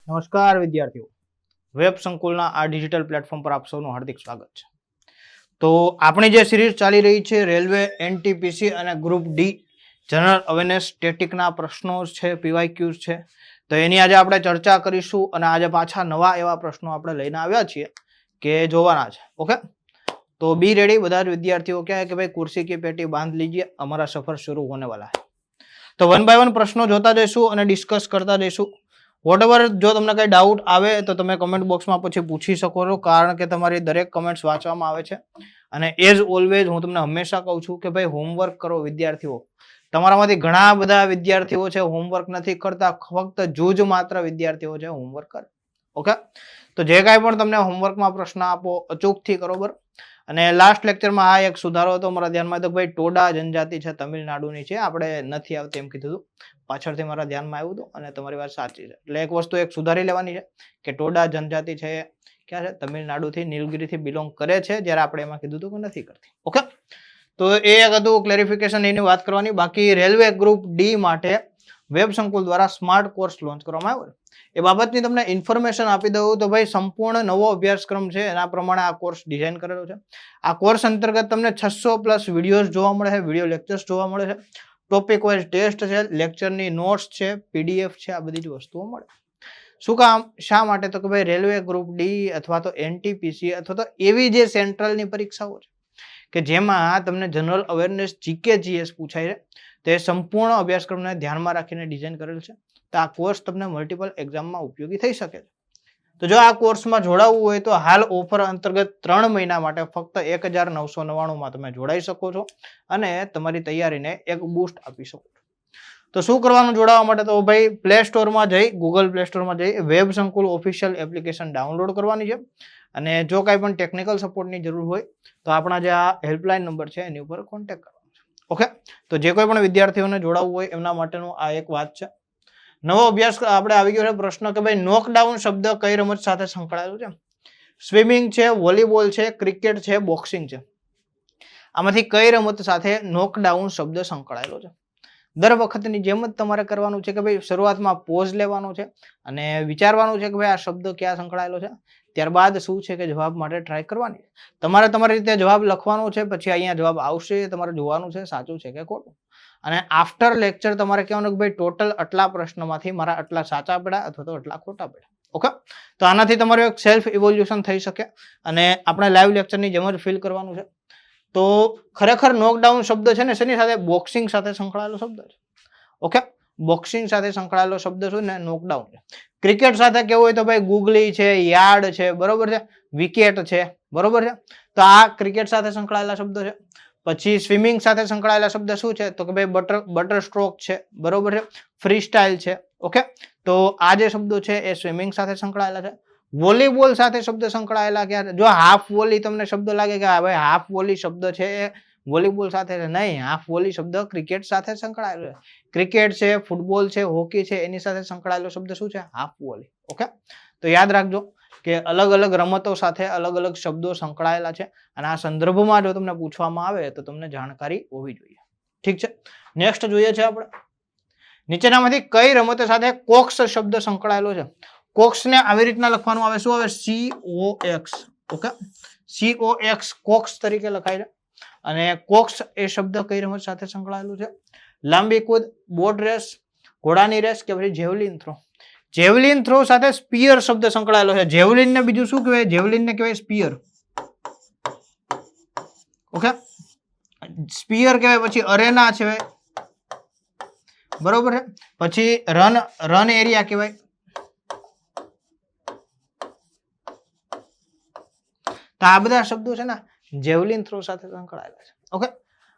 નમસ્કાર વિદ્યાર્થીઓ, વેબ સંકુલના આ ડિજિટલ પ્લેટફોર્મ પર આપ સૌનું હાર્દિક સ્વાગત છે. તો આપણી જે સિરીઝ ચાલી રહી છે રેલવે, એનટીપીસી અને ગ્રુપ ડી જનરલ અવેરનેસ સ્ટેટિકના પ્રશ્નો છે, પીવાયક્યુઝ છે, તો એની આજે આપણે ચર્ચા કરીશું અને આજે પાછા નવા એવા પ્રશ્નો આપણે લઈને આવ્યા છીએ કે જોવાના છે. ઓકે, તો બી રેડી બધા જ વિદ્યાર્થીઓ કહે કે ભાઈ કુર્સી કી પેટી બાંધ લીजिए, અમારા સફર શરૂ હોने वाला है. તો વન બાય વન પ્રશ્નો જોતા જઈશું અને ડિસ્કસ કરતા જઈશું. વોટએવર જો તમને કઈ ડાઉટ આવે તો તમે કમેન્ટ બોક્સમાં પછી પૂછી શકો છો, કારણ કે તમારી દરેક કમેન્ટ્સ વાંચવામાં આવે છે. અને એઝ ઓલવેઝ હું તમને હંમેશા કહું છું કે ભાઈ હોમવર્ક કરો વિદ્યાર્થીઓ. તમારામાંથી ઘણા બધા વિદ્યાર્થીઓ છે હોમવર્ક નથી કરતા, ફક્ત જૂજ માત્ર વિદ્યાર્થીઓ છે હોમવર્ક કરે. ઓકે, તો જે કાંઈ પણ તમને હોમવર્કમાં પ્રશ્ન આપો અચૂકથી કરો બરાબર. અને લાસ્ટ લેક્ચરમાં આ એક સુધારો હતો મારા ધ્યાનમાં, તો ભાઈ ટોડા જનજાતિ છે તમિલનાડુની છે, આપણે નથી આવતી એમ કીધું હતું, પાછળથી મારા ધ્યાનમાં આવ્યું હતું અને તમારી વાત સાચી છે. એટલે એક વસ્તુ એક સુધારી લેવાની છે કે ટોડા જનજાતિ છે ક્યાં છે, તમિલનાડુથી નીલગિરીથી બિલોંગ કરે છે, જ્યારે આપણે એમાં કીધું હતું કે નથી કરતી. ઓકે, તો એ એક હતું ક્લેરિફિકેશન, એની વાત કરવાની. બાકી રેલવે ગ્રુપ ડી માટે વેબ સંકુલ દ્વારા સ્માર્ટ કોર્સ લોન્ચ કરવામાં આવ્યો. એ બાબતની તમને ઇન્ફોર્મેશન આપી દઉં તો ભાઈ સંપૂર્ણ નવો અભ્યાસક્રમ છે, એના પ્રમાણે આ કોર્સ ડિઝાઇન કરેલો છે. આ કોર્સ અંતર્ગત તમને 600+ વિડીયોઝ જોવા મળે છે, વિડીયો લેક્ચર્સ જોવા મળે છે, ટોપિક વાઇઝ ટેસ્ટ છે, લેક્ચરની નોટ્સ છે, પીડીએફ છે, આ બધી જ વસ્તુઓ મળે. શું કામ, શા માટે, તો કે ભાઈ રેલવે ગ્રુપ ડી અથવા તો એનટીપીસી અથવા તો એવી જે સેન્ટ્રલની પરીક્ષાઓ છે કે જેમાં તમને જનરલ અવેરનેસ જીકે જીએસ પૂછાય છે, તે સંપૂર્ણ અભ્યાસક્રમને ધ્યાનમાં રાખીને ડિઝાઇન કરેલ છે. તો આ કોર્સ તમને મલ્ટિપલ એક્ઝામમાં ઉપયોગી થઈ શકે છે. તો જો આ કોર્સમાં જોડાવવું હોય તો હાલ ઓફર અંતર્ગત 3 મહિના માટે ફક્ત 1999 તમે જોડાઈ શકો છો અને તમારી તૈયારીને એક બૂસ્ટ આપી શકો છો. તો શું કરવાનું જોડાવા માટે, તો ભાઈ પ્લે સ્ટોરમાં જઈ, ગૂગલ પ્લે સ્ટોરમાં જઈ વેબ સંકુલ ઓફિશિયલ એપ્લિકેશન ડાઉનલોડ કરવાની છે. અને જો કાંઈ પણ ટેકનિકલ સપોર્ટની જરૂર હોય તો આપણા જે આ હેલ્પલાઇન નંબર છે એની ઉપર કોન્ટેક્ટ કરવાનો છે. ઓકે, તો જે કોઈ પણ વિદ્યાર્થીઓને જોડાવવું હોય એમના માટેનું આ એક વાત છે. નવો અભ્યાસ આપણે આવી ગયો છે પ્રશ્ન કે ભાઈ નોકડાઉન શબ્દ કઈ રમત સાથે સંકળાયેલો છે. સ્વિમિંગ છે, વોલીબોલ છે, ક્રિકેટ છે, બોક્સિંગ છે, આમાંથી કઈ રમત સાથે નોકડાઉન શબ્દ સંકળાયેલો છે. દર વખતની જેમ જ તમારે કરવાનું છે કે ભાઈ શરૂઆતમાં પોઝ લેવાનો છે અને વિચારવાનું છે કે ભાઈ આ શબ્દ ક્યાં સંકળાયેલો છે, ત્યારબાદ શું છે કે જવાબ માટે ટ્રાય કરવાની. તમારે તમારી રીતે જવાબ લખવાનો છે, પછી અહીંયા જવાબ આવશે, તમારે જોવાનું છે સાચું છે કે ખોટું. અને આફ્ટર લેક્ચર તમારે કહેવાનું કે ભાઈ ટોટલ આટલા પ્રશ્નમાંથી મારા આટલા સાચા પડ્યા અથવા તો આટલા ખોટા પડ્યા. ઓકે, તો આનાથી તમારું એક સેલ્ફ ઇવોલ્યુશન થઈ શકે અને આપણે લાઈવ લેક્ચરની જેમ જ ફીલ કરવાનું છે. તો ખરેખર નોકડાઉન શબ્દ છે ને શેની સાથે, બોક્સિંગ સાથે સંકળાયેલો શબ્દ છે. ઓકે, બોક્સિંગ સાથે સંકળાયેલો શબ્દ શું ને, નોકડાઉન છે. ક્રિકેટ સાથે કેવું હોય તો ભાઈ ગુગલી છે, યાર્ડ છે, બરોબર છે, વિકેટ છે, બરોબર છે, તો આ ક્રિકેટ સાથે સંકળાયેલા શબ્દો છે. પછી સ્વિમિંગ સાથે સંકળાયેલા શબ્દ શું છે, તો કે ભાઈ બટર સ્ટ્રોક છે, બરોબર છે, ફ્રી સ્ટાઇલ છે. ઓકે, તો આ જે શબ્દો છે એ સ્વિમિંગ સાથે સંકળાયેલા છે. વોલીબોલ સાથે શબ્દ સંકળાયેલા ક્યારે, જો હાફ વોલી તમને શબ્દ લાગે કે હા ભાઈ હાફ વોલી શબ્દ છે એ વોલીબોલ સાથે છે, નહીં, હાફ વોલી શબ્દ ક્રિકેટ સાથે સંકળાયેલો છે. ક્રિકેટ છે, ફૂટબોલ છે, હોકી છે, એની સાથે સંકળાયેલો શબ્દ શું છે, હાફ વોલી. ઓકે, તો યાદ રાખજો કે અલગ અલગ રમતો સાથે અલગ અલગ શબ્દો સંકળાયેલા છે અને આ સંદર્ભમાં જો તમને પૂછવામાં આવે તો તમને જાણકારી હોવી જોઈએ. ઠીક છે, નેક્સ્ટ જોઈએ છે આપણે, નીચેનામાંથી કઈ રમત સાથે કોક્સ શબ્દ સંકળાયેલો છે. કોક્સને આવી રીતના લખવાનું આવે, શું આવે, COX. ઓકે, COX કોક્સ તરીકે લખાય છે. અને કોક્સ એ શબ્દ કઈ રમત સાથે સંકળાયેલું છે, લાંબી કૂદ, બોટ રેસ, ઘોડાની રેસ કે પછી જેવલિન થ્રો. જેવલિન થ્રો સાથે સ્પિયર શબ્દ સંકળાયેલો છે. જેવલિન ને બીજું શું કહેવાય, જેવલિન ને કહેવાય સ્પિયર. ઓકે, સ્પિયર કહેવાય, પછી અરેના છે, બરોબર છે, પછી રન એરિયા કહેવાય. તો આ બધા શબ્દો છે ને જેવલિન થ્રો સાથે સંકળાયેલા છે. ઓકે,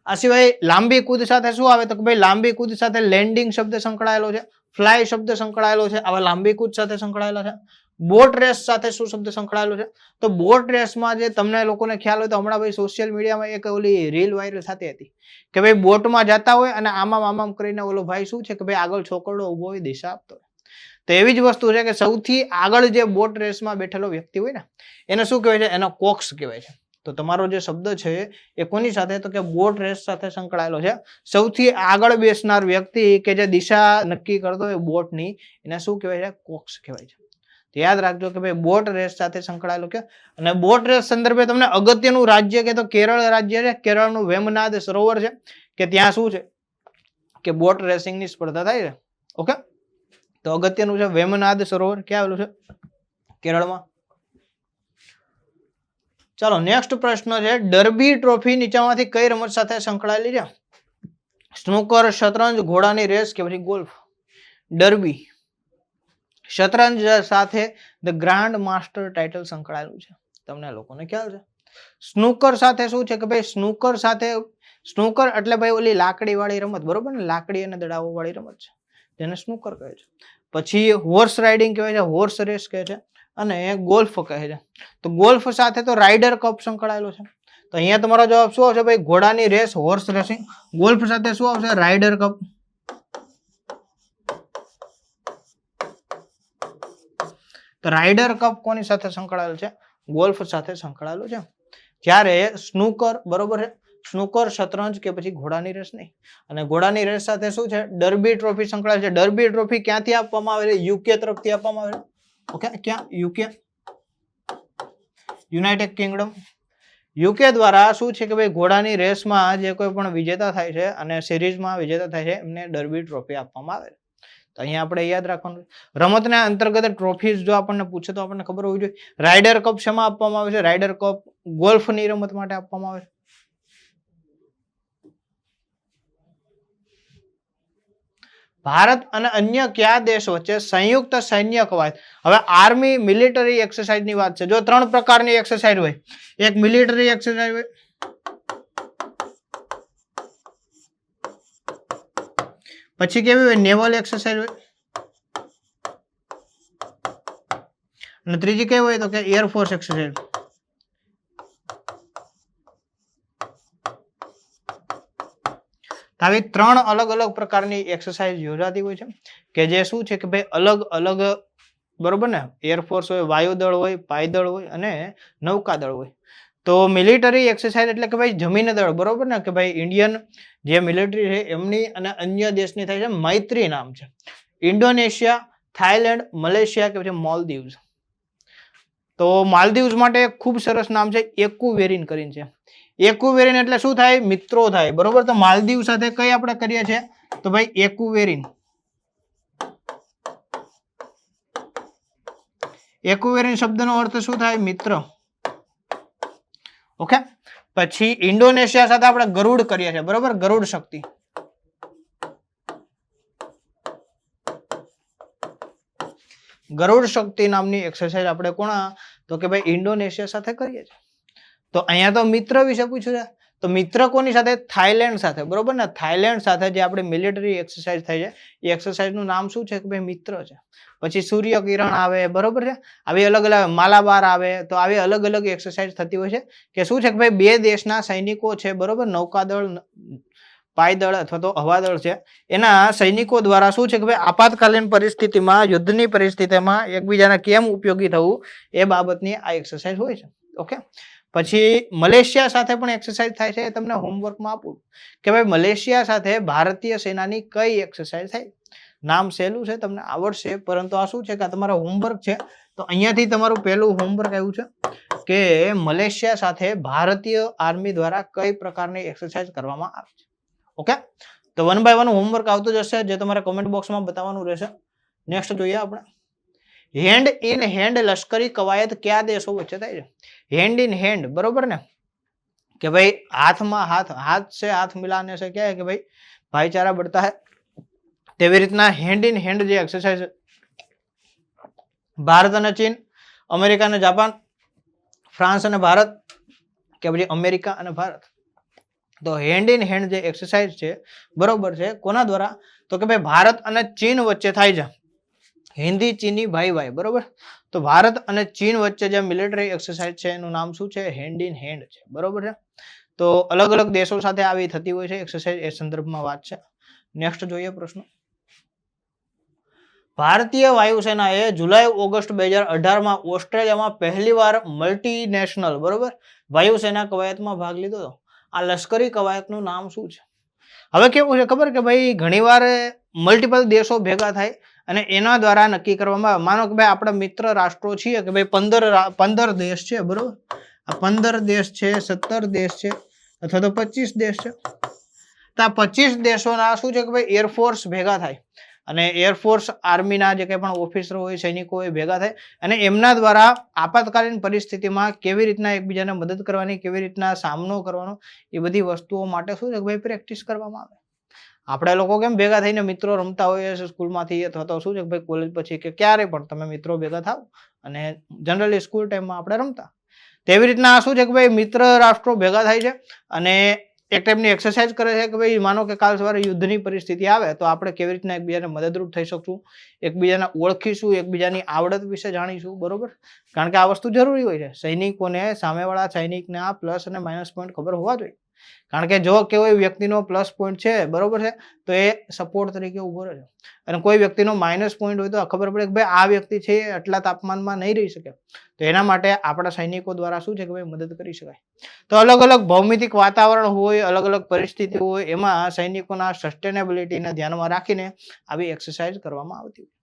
આ સિવાય લાંબી કૂદ સાથે શું આવે, તો કે ભાઈ લાંબી કૂદ સાથે લેન્ડિંગ શબ્દ સંકળાયેલો છે, ફ્લાય શબ્દ સંકળાયેલો છે, આવા લાંબી કૂદ સાથે સંકળાયેલા છે. બોટ રેસ સાથે શું શબ્દ સંકળાયેલો છે, તો બોટ રેસમાં જે તમને લોકોને ખ્યાલ હોય તો હમણાં ભાઈ સોશિયલ મીડિયામાં એક ઓલી રીલ વાયરલ થતી હતી કે ભાઈ બોટમાં જતા હોય અને આમામ કરીને ઓલો ભાઈ શું છે કે ભાઈ આગળ છોકરડો ઉભો હોય દિશા આપતો હોય. તો એવી જ વસ્તુ છે કે સૌથી આગળ જે બોટ રેસમાં બેઠેલો વ્યક્તિ હોય ને એને શું કહેવાય છે, એનો કોક્સ કહેવાય છે. તો તમારો જે શબ્દ છે એ કોની સાથે, તો કે બોટ રેસ સાથે સંકળાયેલો છે. સૌથી આગળ બેસનાર વ્યક્તિ કે જે દિશા નક્કી કરતો હોય બોટની, એને શું કહેવાય છે, કોક્સ કહેવાય છે. તો યાદ રાખજો કે ભાઈ બોટ રેસ સાથે સંકળાયેલો કે અને બોટ રેસ સંદર્ભે તમને અગત્યનું રાજ્ય કે તો કેરળ રાજ્ય છે. કેરળનું વેમનાદ સરોવર છે કે ત્યાં શું છે કે બોટ રેસિંગની સ્પર્ધા થાય છે. ઓકે, તો અગત્યનું છે વેમનાદ સરોવર ક્યાં આવેલું છે? કેરળમાં. ચાલો નેક્સ્ટ પ્રશ્ન છે, ડર્બી ટ્રોફી નીચેમાંથી કઈ રમત સાથે સંકળાયેલી છે? સ્નૂકર, શતરંજ, ઘોડાની રેસ કે પછી ગોલ્ફ? ડર્બી. શતરંજ સાથે ધ ગ્રાન્ડ માસ્ટર ટાઇટલ સંકળાયેલું છે, તમને લોકોને ખ્યાલ છે. સ્નૂકર સાથે શું છે કે ભાઈ સ્નૂકર સાથે, સ્નૂકર એટલે ભાઈ ઓલી લાકડી વાળી રમત, બરોબર ને, લાકડી અને દડાઓ વાળી રમત છે જેને સ્નૂકર કહે છે. પછી હોર્સ રાઇડિંગ કહેવાય છે, હોર્સ રેસ કહે છે, અને ગોલ્ફ કહે છે. તો ગોલ્ફ સાથે તો રાઇડર કપ સંકળાયેલો છે. તો અહીંયા તમારો જવાબ શું આવશે ભાઈ? ઘોડાની રેસ, હોર્સ રેસિંગ. ગોલ્ફ સાથે શું આવશે? Rider cup. તો રાઇડર કપ કોની સાથે સંકળાયેલો છે? ગોલ્ફ સાથે સંકળાયેલો છે. જ્યારે સ્નૂકર, બરોબર છે, સ્નૂકર, શતરંજ કે પછી ઘોડાની રેસ નહીં. અને ઘોડાની રેસ સાથે શું છે? ડર્બી ટ્રોફી સંકળાયેલ છે. ડર્બી ટ્રોફી ક્યાંથી આપવામાં આવે છે? યુકે તરફથી આપવામાં આવે છે. ઓકે, ક્યાં? UK, United Kingdom. યુકે દ્વારા શું છે કે ભાઈ ઘોડાની રેસમાં જે કોઈ પણ વિજેતા થાય છે અને સિરીઝમાં વિજેતા થાય છે એમને ડર્બી ટ્રોફી આપવામાં આવે છે. તો અહીંયા આપણે યાદ રાખવાનું, રમતના અંતર્ગત ટ્રોફીઝ જો આપણને પૂછે તો આપણને ખબર હોવી જોઈએ. રાઇડર કપ શેમાં આપવામાં આવે છે? રાઇડર કપ ગોલ્ફની રમત માટે આપવામાં આવે છે. ભારત અને અન્ય કયા દેશ વચ્ચે સંયુક્ત સૈન્ય કવાયત? હવે આર્મી મિલિટરી એક્સરસાઇઝ ની વાત છે. જો 3 પ્રકારની એક્સરસાઇઝ હોય, એક મિલિટરી એક્સરસાઇઝ હોય, પછી કેવી હોય? નેવલ એક્સરસાઇઝ હોય, અને ત્રીજી કેવી હોય તો કે એરફોર્સ એક્સરસાઇઝ. આવી 3 અલગ અલગ પ્રકારની એક્સરસાઇઝ યોજાતી હોય છે કે જે શું છે કે ભાઈ અલગ અલગ, બરોબર ને, એરફોર્સ હોય, વાયુદળ હોય, પાયદળ હોય અને નૌકાદળ હોય. તો મિલિટરી એક્સરસાઇઝ એટલે કે ભાઈ જમીન દળ, બરોબર ને, કે ભાઈ ઇન્ડિયન જે મિલિટરી છે એમની અને અન્ય દેશની થાય છે મૈત્રી નામ છે. ઇન્ડોનેશિયા, થાઈલેન્ડ, મલેશિયા કે પછી મોલદીવ્સ. તો માલદીવ્સ માટે ખૂબ સરસ નામ છે, એક્યુવેરિન કરીને છે. એક્યુવેરિન એટલે શું થાય? મિત્રો થાય, બરોબર. તો માલદીવ સાથે કઈ આપણે કરીએ છીએ તો ભાઈ એક્યુવેરિન. એક્યુવેરિન શબ્દનો અર્થ શું થાય? મિત્ર. ઓકે, પછી ઇન્ડોનેશિયા સાથે આપણે ગરુડ કરીએ છીએ, બરોબર, ગરુડ શક્તિ. ગરુડ શક્તિ નામની એક્સરસાઇઝ આપણે કોના તો કે ભાઈ ઇન્ડોનેશિયા સાથે કરીએ છીએ. તો અહીંયા તો મિત્ર વિશે પૂછ્યું છે, તો મિત્ર કોની સાથે? થાઈલેન્ડ સાથે, બરોબર ને. થાઈલેન્ડ સાથે જે આપણે મિલિટરી એક્સરસાઇઝ થાય છે એ એક્સરસાઇઝ નું નામ શું છે કે ભાઈ મિત્ર છે. પછી સૂર્ય કિરણ આવે, બરોબર છે, આવી અલગ અલગ, માલાબાર આવે. તો આવી અલગ અલગ એક્સરસાઇઝ થતી હોય છે કે શું છે કે ભાઈ 2 દેશના સૈનિકો છે, બરોબર, નૌકાદળ, પાયદળ અથવા તો હવાદળ છે, એના સૈનિકો દ્વારા શું છે કે ભાઈ આપાતકાલીન પરિસ્થિતિમાં, યુદ્ધની પરિસ્થિતિમાં એકબીજાને કેમ ઉપયોગી થવું એ બાબતની આ એક્સરસાઇઝ હોય છે. ઓકે, પછી મલેશિયા સાથે પણ એક્સરસાઇઝ થાય છે. એ તમને હોમવર્કમાં આપું કે ભાઈ મલેશિયા સાથે ભારતીય સેનાની કઈ એક્સરસાઇઝ થાય. નામ સહેલું છે, તમને આવડશે, પરંતુ આ શું છે કે તમારો હોમવર્ક છે. તો અહીંયાથી તમારું પહેલું હોમવર્ક આવ્યું છે કે મલેશિયા સાથે ભારતીય આર્મી દ્વારા કઈ પ્રકારની એક્સરસાઇઝ કરવામાં આવે છે. ઓકે, તો 1 by 1 હોમવર્ક આવતું જશે જે તમારે કમેન્ટ બોક્સમાં બતાવવાનું રહેશે. નેક્સ્ટ જોઈએ આપણે, હેન્ડ ઇન હેન્ડ લશ્કરી કવાયત કયા દેશો વચ્ચે થાય છે? હેન્ડ ઇન હેન્ડ, બરોબર ને, કે ભાઈ હાથમાં હાથ, હાથ से हाथ मिलाने से क्या है कि भाई भाईचारा बढ़ता है. તેવી રીતના હેન્ડ ઇન હેન્ડ જે એક્સરસાઇઝ ભારત અને ચીન, અમેરિકા અને જાપાન, ફ્રાન્સ અને ભારત કે પછી અમેરિકા અને ભારત. તો હેન્ડ ઇન હેન્ડ જે એક્સરસાઇઝ છે, બરોબર છે, કોના દ્વારા તો કે ભાઈ ભારત અને ચીન વચ્ચે થાય છે. હિન્દી ચીની ભાઈ ભાઈ, બરોબર. તો ભારત અને ચીન વચ્ચે જે મિલિટરી એક્સરસાઇઝ છે એનું નામ શું છે? હેન્ડ ઇન હેન્ડ છે, બરોબર છે. તો અલગ અલગ દેશો સાથે આવી થતી હોય છે એક્સરસાઇઝ, એ સંદર્ભમાં વાત છે. નેક્સ્ટ જોઈએ પ્રશ્ન, ભારતીય વાયુસેનાએ જુલાઈ-ઓગસ્ટ 2018માં ઓસ્ટ્રેલિયામાં પહેલીવાર મલ્ટીનેશનલ, બરોબર, વાયુસેના કવાયતમાં ભાગ લીધો હતો. આ લશ્કરી કવાયતનું નામ શું છે? હવે કેવું છે ખબર કે ભાઈ ઘણીવાર મલ્ટિપલ દેશો ભેગા થાય અને એના દ્વારા નક્કી કરવામાં આવે. માનો કે ભાઈ આપણા મિત્ર રાષ્ટ્રો છીએ કે ભાઈ 15 દેશ છે, બરોબર. આ 15 દેશ છે, 17 દેશ છે, અથવા તો 25 દેશ છે. તો આ 25 દેશોના શું છે કે ભાઈ એરફોર્સ ભેગા થાય અને એરફોર્સ આર્મીના જે કંઈ પણ ઓફિસરો હોય, સૈનિકો હોય, ભેગા થાય અને એમના દ્વારા આપાતકાલીન પરિસ્થિતિમાં કેવી રીતના એકબીજાને મદદ કરવાની, કેવી રીતના સામનો કરવાનો, એ બધી વસ્તુઓ માટે શું છે કે ભાઈ પ્રેક્ટિસ કરવામાં આવે. આપણે લોકો કેમ ભેગા થઈને મિત્રો રમતા હોઈએ છીએ સ્કૂલમાંથી, અથવા તો શું છે કે ભાઈ કોલેજ પછી કે ક્યારે પણ તમે મિત્રો ભેગા થાવ અને જનરલી સ્કૂલ ટાઈમમાં આપણે રમતા. તેવી રીતના શું છે કે ભાઈ મિત્ર રાષ્ટ્રો ભેગા થાય છે અને એક ટાઈપની એક્સરસાઇઝ કરે છે કે ભાઈ માનો કે કાલ સવારે યુદ્ધની પરિસ્થિતિ આવે તો આપણે કેવી રીતના એકબીજાને મદદરૂપ થઈ શકશું, એકબીજાને ઓળખીશું, એકબીજાની આવડત વિશે જાણીશું, બરોબર. કારણ કે આ વસ્તુ જરૂરી હોય છે. સૈનિકોને સામેવાળા સૈનિકના પ્લસ અને માઇનસ પોઈન્ટ ખબર હોવા જોઈએ. કારણ કે જો કોઈ વ્યક્તિનો પ્લસ પોઈન્ટ છે, બરોબર છે, તો એ સપોર્ટ તરીકે ઉભો રહે છે. અને કોઈ વ્યક્તિનો માઇનસ પોઈન્ટ હોય તો ખબર પડે કે ભાઈ આ વ્યક્તિ છે આટલા તાપમાનમાં નહીં રહી શકે. તો એના માટે આપણા સૈનિકો દ્વારા શું છે કે ભાઈ મદદ કરી શકાય. તો અલગ અલગ ભૌમિતિક વાતાવરણ હોય, અલગ અલગ પરિસ્થિતિ હોય, એમાં સૈનિકોના સસ્ટેનેબિલિટીને ધ્યાનમાં રાખીને આવી એક્સરસાઇઝ કરવામાં આવતી હોય.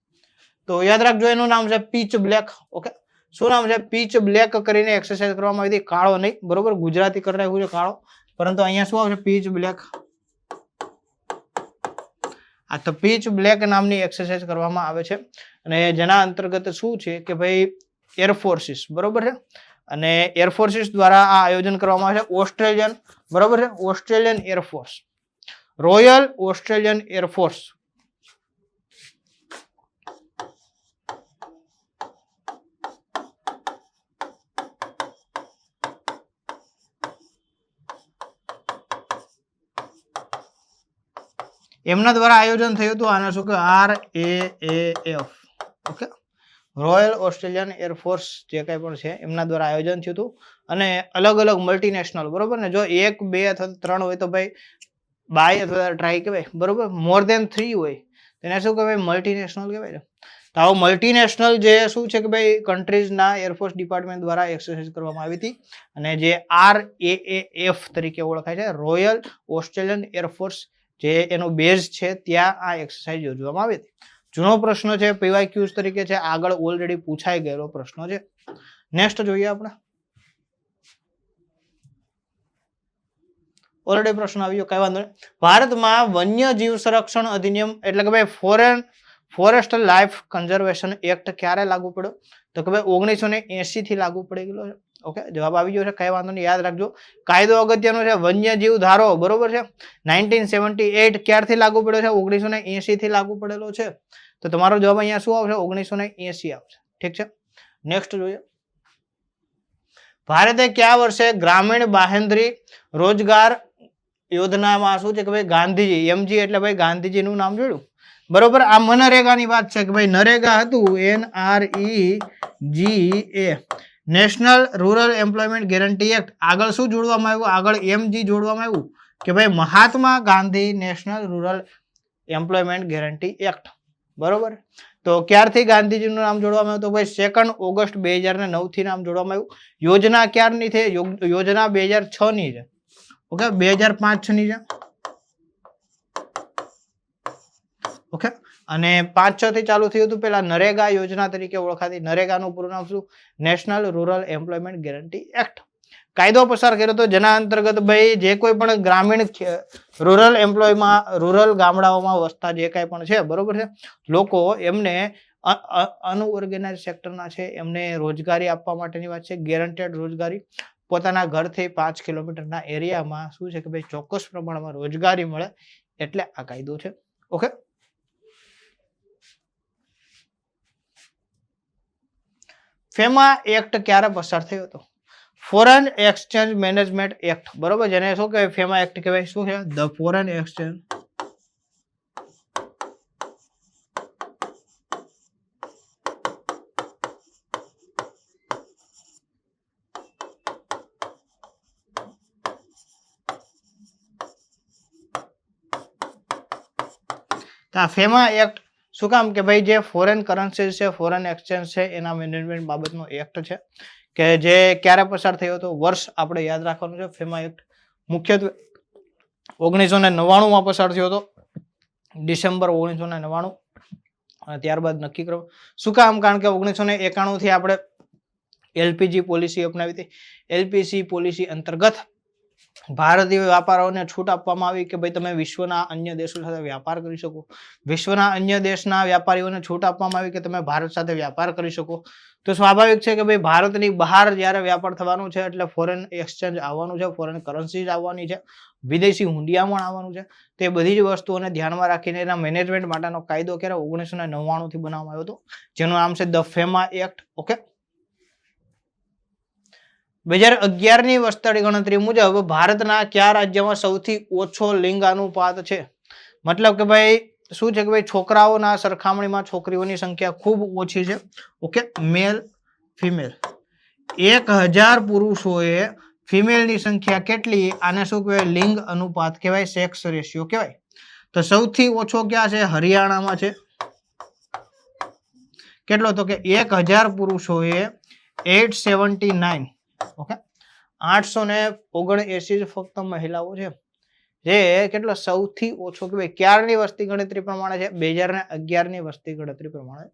તો યાદ રાખજો, એનું નામ છે પીચ બ્લેક. ઓકે, શું નામ છે? પીચ બ્લેક કરીને એક્સરસાઇઝ કરવામાં આવી હતી. કાળો નહીં, બરોબર, ગુજરાતી કરી નાખ્યું છે કાળો, પરંતુ અહીંયા શું આવશે? Peach black. આ તો પીચ બ્લેક નામની એક્સરસાઇઝ કરવામાં આવે છે અને જેના અંતર્ગત શું છે કે ભાઈ એરફોર્સિસ, બરોબર છે, અને એરફોર્સિસ દ્વારા આ આયોજન કરવામાં આવે છે. ઓસ્ટ્રેલિયન, બરોબર છે, Australian air force, royal Australian air force. એમના દ્વારા આયોજન થયું હતું. આને શું કે RAAF, okay, royal Australian air force જે કંઈ પણ છે એમના દ્વારા આયોજન થયું હતું. અને અલગ અલગ મલ્ટીનેશનલ, બરોબર ને, જો 1, 2 અથવા 3 હોય તો ભાઈ બાય અથવા ટ્રાય કહેવાય, બરોબર. મોર દેન 3 હોય તેને શું કહેવાય? મલ્ટીનેશનલ કહેવાય. તો આવું મલ્ટીનેશનલ જે શું છે કે ભાઈ કન્ટ્રીઝના એરફોર્સ ડિપાર્ટમેન્ટ દ્વારા એક્સરસાઇઝ કરવામાં આવી હતી અને જે RAAF તરીકે ઓળખાય છે, રોયલ ઓસ્ટ્રેલિયન એરફોર્સ, જે એનો બેઝ છે ત્યાં આ એક્સરસાઇઝ યોજવામાં આવી હતી. જૂનો પ્રશ્ન છે, PYQs તરીકે છે, આગળ ઓલરેડી પૂછાઈ ગયેલો પ્રશ્ન છે. નેક્સ્ટ જોઈએ આપણે. ઓલરેડી પ્રશ્ન આવ્યો, કઈ વાંધો નહીં. ભારતમાં વન્યજીવ સંરક્ષણ અધિનિયમ એટલે કે ભાઈ ફોરેસ્ટ લાઈફ કન્ઝર્વેશન એક્ટ ક્યારે લાગુ પડ્યો? તો કે ભાઈ 1980 થી લાગુ પડી ગયેલો છે. ઓકે, જવાબ આવી ગયો છે, કઈ વાંધો નહીં, યાદ રાખજો. કાયદો અગત્યનો છે, વન્યજીવ ધારો, બરોબર છે, 1978 ક્યારથી લાગુ પડ્યો છે? 1980 થી લાગુ પડેલો છે. તો તમારો જવાબ અહીંયા શું આવશે? 1980 આવશે. ઠીક છે, નેક્સ્ટ જોઈએ. ભારતે કયા વર્ષે ગ્રામીણ બાહેંધરી રોજગાર યોજનામાં શું છે કે ભાઈ ગાંધીજી, MG એટલે ભાઈ ગાંધીજીનું નામ જોડ્યું, બરોબર. આ મનરેગાની વાત છે કે ભાઈ નરેગા હતું, NREGA, national rural employment guarantee act. આગળ શું જોડવામાં આવ્યું? આગળ MG જોડવામાં આવ્યું કે ભાઈ Mahatma Gandhi national rural employment guarantee act, બરોબર. તો ક્યારથી ગાંધીજીનું નામ જોડવામાં આવ્યું? તો ભાઈ 2 ઓગસ્ટ 2009 થી નામ જોડવામાં આવ્યું. યોજના ક્યારની છે? યોજના 2006 ની છે. ઓકે, 2005-6 ની છે. ઓકે, અને 5-6 થી ચાલુ થયું હતું. પેલા નરેગા યોજના તરીકે ઓળખાતી. નરેગાનું પૂરું નામ શું? National rural employment guarantee act. કાયદો પસાર કર્યો હતો જેના અંતર્ગત ભાઈ જે કોઈ પણ ગ્રામીણ રૂરલ એમ્પ્લોયમાં, રૂરલ ગામડાઓમાં વસતા જે કાંઈ પણ છે, બરોબર છે, લોકો, એમને અનઓર્ગેનાઇઝ સેક્ટરના છે, એમને રોજગારી આપવા માટેની વાત છે. ગેરંટેડ રોજગારી, પોતાના ઘરથી 5 કિલોમીટરના એરિયામાં શું છે કે ભાઈ ચોક્કસ પ્રમાણમાં રોજગારી મળે, એટલે આ કાયદો છે. ઓકે, ફેમા એક્ટ ક્યારે પસાર થયો હતો? ફોરેન એક્સચેન્જ મેનેજમેન્ટ એક્ટ, બરોબર, જેને શું કહેવાય? ફેમા એક્ટ કહેવાય. શું છે? ધ ફોરેન એક્સચેન્જ ફેમા એક્ટ શું કામ? કે ભાઈ જે ફોરેન કરન્સી છે, ફોરેન એક્સચેન્જ છે, એના મેનેજમેન્ટ બાબતનો એક્ટ છે કે જે ક્યારે પસાર થયો હતો? વર્ષ આપણે યાદ રાખવાનું છે. ફેમા એક્ટ મુખ્યત્વે 1999 માં પસાર થયો હતો, ડિસેમ્બર 1999. અને ત્યારબાદ નક્કી કરો. શું કામ? કારણ કે 1991 થી આપણે એલપીજી પોલિસી અપનાવી હતી. એલપીજી પોલિસી અંતર્ગત ભારતીય વ્યાપારીઓને છૂટ આપવામાં આવી કે ભાઈ તમે વિશ્વના અન્ય દેશો સાથે વ્યાપાર કરી શકો. વિશ્વના અન્ય દેશના વ્યાપારીઓને છૂટ આપવામાં આવી કે તમે ભારત સાથે વ્યાપાર કરી શકો. તો સ્વાભાવિક છે કે ભાઈ ભારતની બહાર જ્યારે વ્યાપાર થવાનું છે એટલે ફોરેન એક્સચેન્જ આવવાનું છે, ફોરેન કરન્સી આવવાની છે, વિદેશી હુંડિયામણ આવવાનું છે. તે બધી જ વસ્તુઓને ધ્યાનમાં રાખીને એના મેનેજમેન્ટ માટેનો કાયદો ક્યારે 1999 થી બનાવવામાં આવ્યો હતો, જેનું નામ છે ધ ફેમા એક્ટ. ઓકે, 2011 ની વસ્તી ગણતરી મુજબ ભારતના કયા રાજ્યમાં સૌથી ઓછો લિંગ અનુપાત છે? મતલબ કે ભાઈ શું છે કે ભાઈ છોકરાઓના સરખામણીમાં છોકરીઓની સંખ્યા ખૂબ ઓછી છે. ઓકે, મેલ ફિમેલ 1000 પુરુષોએ ફિમેલની સંખ્યા કેટલી? આને શું કહેવાય? લિંગ અનુપાત કહેવાય, સેક્સ રેશિયો કહેવાય. તો સૌથી ઓછો ક્યાં છે? હરિયાણામાં છે. કેટલો? તો કે 1000 પુરુષોએ 879. ઓકે, 879 ફક્ત મહિલાઓ છે, જે કેટલો સૌથી ઓછો કહેવાય. ક્યારની વસ્તી ગણતરી પ્રમાણે છે? 2011 ની વસ્તી ગણતરી પ્રમાણે.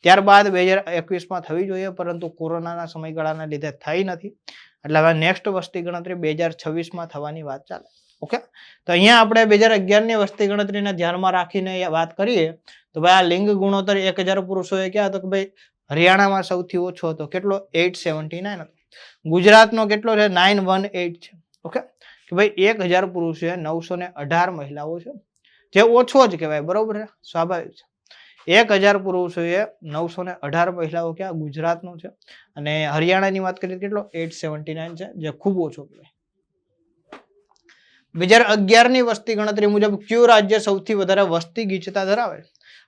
ત્યારબાદ 2021 થવી જોઈએ, પરંતુ કોરોનાના સમયગાળાના લીધે થઈ નથી. એટલે હવે નેક્સ્ટ વસ્તી ગણતરી 2026 થવાની વાત ચાલે. ઓકે, તો અહીંયા આપણે 2011 ની વસ્તી ગણતરીને ધ્યાનમાં રાખીને વાત કરીએ તો ભાઈ આ લિંગ ગુણોત્તર 1000 પુરુષોએ ક્યાં હતો કે ભાઈ હરિયાણામાં સૌથી ઓછો હતો. કેટલો? 879 હતો. ગુજરાતનો કેટલો છે? 918 છે. ઓકે, કે ભાઈ 1000 પુરુષો 918 મહિલાઓ છે, જે ઓછો જ કહેવાય. બરોબર છે, સ્વાભાવિક છે. 1000 પુરુષોએ 918 મહિલાઓ ક્યાં? ગુજરાતનો છે. અને હરિયાણાની વાત કરીએ કેટલો? 879 છે, જે ખૂબ ઓછો કહેવાય. 2011 ની વસ્તી ગણતરી મુજબ કયું રાજ્ય સૌથી વધારે વસ્તી ગીચતા ધરાવે?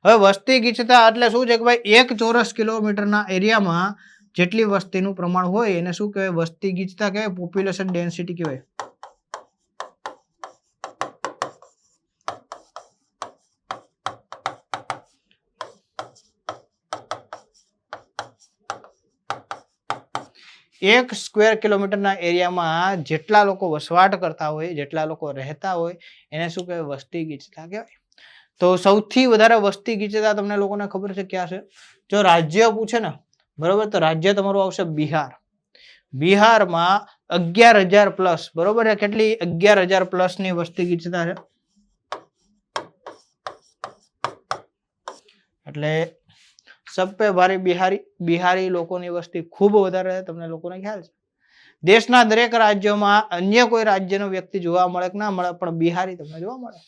હવે વસ્તી ગીચતા એટલે શું છે કે ભાઈ 1 ચોરસ કિલોમીટરના એરિયામાં જેટલી વસ્તીનું પ્રમાણ હોય એને શું કહેવાય? વસ્તી ગીચતા કહેવાય, પોપ્યુલેશન ડેન્સિટી કહેવાય. એક સ્ક્વેર કિલોમીટરના એરિયામાં જેટલા લોકો વસવાટ કરતા હોય, જેટલા લોકો રહેતા હોય એને શું કહેવાય? વસ્તી ગીચતા કહેવાય. તો સૌથી વધારે વસ્તી ગીચતા તમને લોકોને ખબર છે ક્યાં છે? જો રાજ્ય પૂછે ને, બરોબર, તો રાજ્ય તમારું આવશે બિહાર. બિહારમાં 11,000 પ્લસ. બરોબર છે, કેટલી? 11,000 પ્લસ ની વસ્તી ગીચતા છે. એટલે સબ પે ભારે બિહારી લોકોની વસ્તી ખૂબ વધારે છે, તમને લોકોને ખ્યાલ છે. દેશના દરેક રાજ્યોમાં અન્ય કોઈ રાજ્યનો વ્યક્તિ જોવા મળે કે ના મળે, પણ બિહારી તમને જોવા મળે.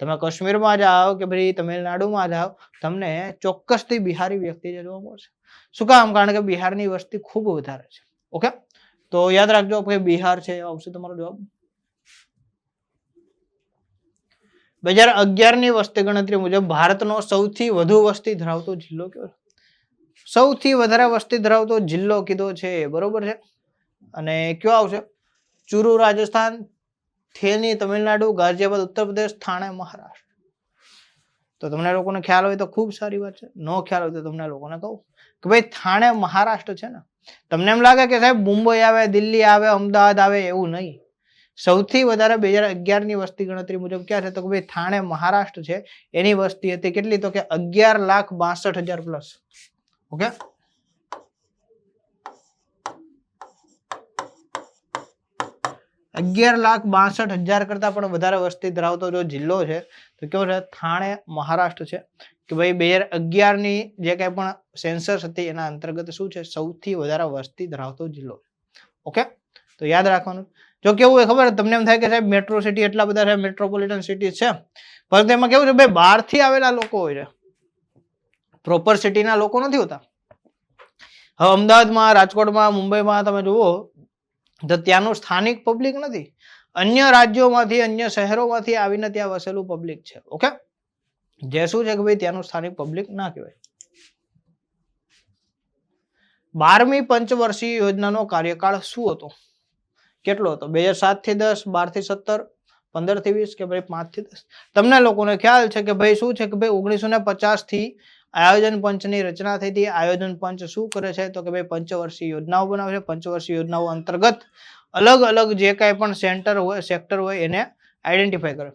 તમે કાશ્મીરમાં જાઓ કે ભાઈ તમિલનાડુમાં જાઓ, તમને ચોક્કસથી બિહારી વ્યક્તિ જોવા મળશે. શું કામ? કારણ કે બિહારની વસ્તી ખૂબ વધારે છે. ઓકે, તો યાદ રાખજો કે બિહાર છે આવશે તમારો જવાબ. 2011 ની વસ્તી ગણતરી મુજબ ભારતનો સૌથી વધુ વસ્તી ધરાવતો જિલ્લો કયો? સૌથી વધારે વસ્તી ધરાવતો જિલ્લો કીધો છે. બરોબર છે, અને કયો આવશે? ચુરુ રાજસ્થાન, થેની તમિલનાડુ, ગાઝિયાબાદ ઉત્તર પ્રદેશ, થાણે મહારાષ્ટ્ર. તો તમને લોકોને ખ્યાલ હોય તો ખૂબ સારી વાત છે, નો ખ્યાલ હોય તો તમને લોકોને કહું કે ભાઈ થાણે મહારાષ્ટ્ર છે ને. તમને એમ લાગે કે સાહેબ મુંબઈ આવે, દિલ્હી આવે, અમદાવાદ આવે, એવું નહીં. સૌથી વધારે 2011 ની વસ્તી ગણતરી મુજબ ક્યાં છે? તો કે ભાઈ થાણે મહારાષ્ટ્ર છે. એની વસ્તી હતી કેટલી? તો કે 11,62,000 પ્લસ. ઓકે, 11,62,000 કરતા પણ વધારે વસ્તી ધરાવતો જો જિલ્લો છે તો કેવો છે? થાણે મહારાષ્ટ્ર છે. કે ભાઈ 2011 ની જે કઈ પણ સેન્સસ હતી એના અંતર્ગત શું છે? સૌથી વધારે વસ્તી ધરાવતો જિલ્લો. ઓકે, તો યાદ રાખવાનું. જો કેવું હોય ખબર, તમને એમ થાય કે સાહેબ મેટ્રો સિટી એટલા બધા છે, મેટ્રોપોલિટન સિટી છે, પરંતુ એમાં કેવું છે ભાઈ બહારથી આવેલા લોકો હોય છે, પ્રોપર સિટીના લોકો નથી હોતા. હવે અમદાવાદમાં, રાજકોટમાં, મુંબઈમાં તમે જુઓ તો ત્યાંનું સ્થાનિક પબ્લિક નથી, અન્ય રાજ્યોમાંથી, અન્ય શહેરોમાંથી આવીને ત્યાં વસેલું પબ્લિક છે. ઓકે, જે શું છે કે ભાઈ ત્યાંનું સ્થાનિક પબ્લિક ના કહેવાય. 12મી પંચવર્ષીય યોજનાનો કાર્યકાળ શું હતો? કેટલો હતો? 2007 થી 10, 12 થી 17, 15 થી 20 કે ભાઈ 5 થી 10? તમને લોકોને ખ્યાલ છે કે ભાઈ શું છે કે ભાઈ 1950 થી આયોજન પંચની રચના થઈ હતી. આયોજન પંચ શું કરે છે? તો કે ભાઈ પંચવર્ષીય યોજનાઓ બનાવે છે. પંચવર્ષીય યોજનાઓ અંતર્ગત અલગ અલગ જે કાંઈ પણ સેક્ટર હોય એને આઈડેન્ટિફાય કરે.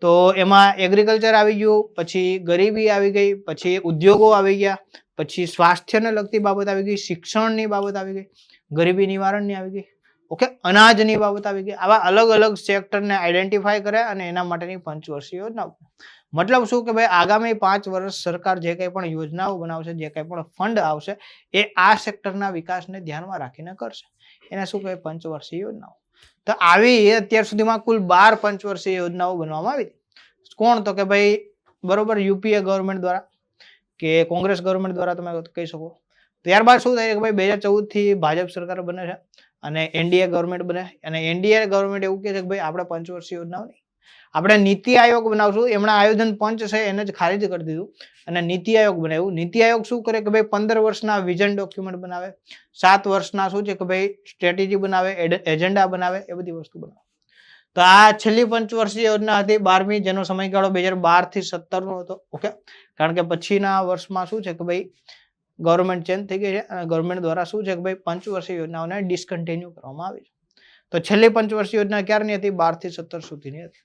તો એમાં એગ્રીકલ્ચર આવી ગયું, પછી ગરીબી આવી ગઈ, પછી ઉદ્યોગો આવી ગયા, પછી સ્વાસ્થ્યને લગતી બાબત આવી ગઈ, શિક્ષણની બાબત આવી ગઈ, ગરીબી નિવારણની આવી ગઈ, ઓકે, અનાજની બાબત આવી ગઈ. આવા અલગ અલગ સેક્ટરને આઈડેન્ટિફાય કરે અને એના માટેની પંચવર્ષીય યોજનાઓ. મતલબ શું કે ભાઈ આગામી 5 વર્ષ સરકાર જે કંઈ પણ યોજનાઓ બનાવશે, જે કંઈ પણ ફંડ આવશે એ આ સેક્ટરના વિકાસને ધ્યાનમાં રાખીને કરશે. એને શું કહેવાય? પંચવર્ષીય યોજનાઓ. તો આવી અત્યાર સુધીમાં કુલ 12 પંચવર્ષીય યોજનાઓ બનાવવામાં આવી હતી. કોણ? તો કે ભાઈ બરોબર યુપીએ ગવર્મેન્ટ દ્વારા કે કોંગ્રેસ ગવર્મેન્ટ દ્વારા તમે કહી શકો. ત્યારબાદ શું થાય કે ભાઈ 2014 થી ભાજપ સરકાર બને છે અને એનડીએ ગવર્મેન્ટ બને, અને એનડીએ ગવર્મેન્ટ એવું કહે છે કે ભાઈ આપણે પંચવર્ષીય યોજનાઓ નહીં, આપણે નીતિ આયોગ બનાવશું. એમણે આયોજન પંચ છે એને જ ખારીજ કરી દીધું અને નીતિ આયોગ બનાવ્યું. નીતિ આયોગ શું કરે કે ભાઈ 15 વર્ષના વિઝન ડોક્યુમેન્ટ બનાવે, 7 વર્ષના શું છે કે ભાઈ સ્ટ્રેટેજી બનાવે, એજન્ડા બનાવે, એ બધી વસ્તુ બનાવે. તો આ છેલ્લી પંચવર્ષીય યોજના હતી 12મી, જેનો સમયગાળો 2012 થી 17 નો હતો. ઓકે, કારણ કે પછીના વર્ષમાં શું છે કે ભાઈ ગવર્મેન્ટ ચેન્જ થઈ ગઈ છે અને ગવર્મેન્ટ દ્વારા શું છે કે ભાઈ પંચવર્ષીય યોજનાઓને ડિસકન્ટિન્યુ કરવામાં આવી છે. તો છેલ્લી પંચવર્ષીય યોજના ક્યારની હતી? 12 થી 17 સુધીની હતી.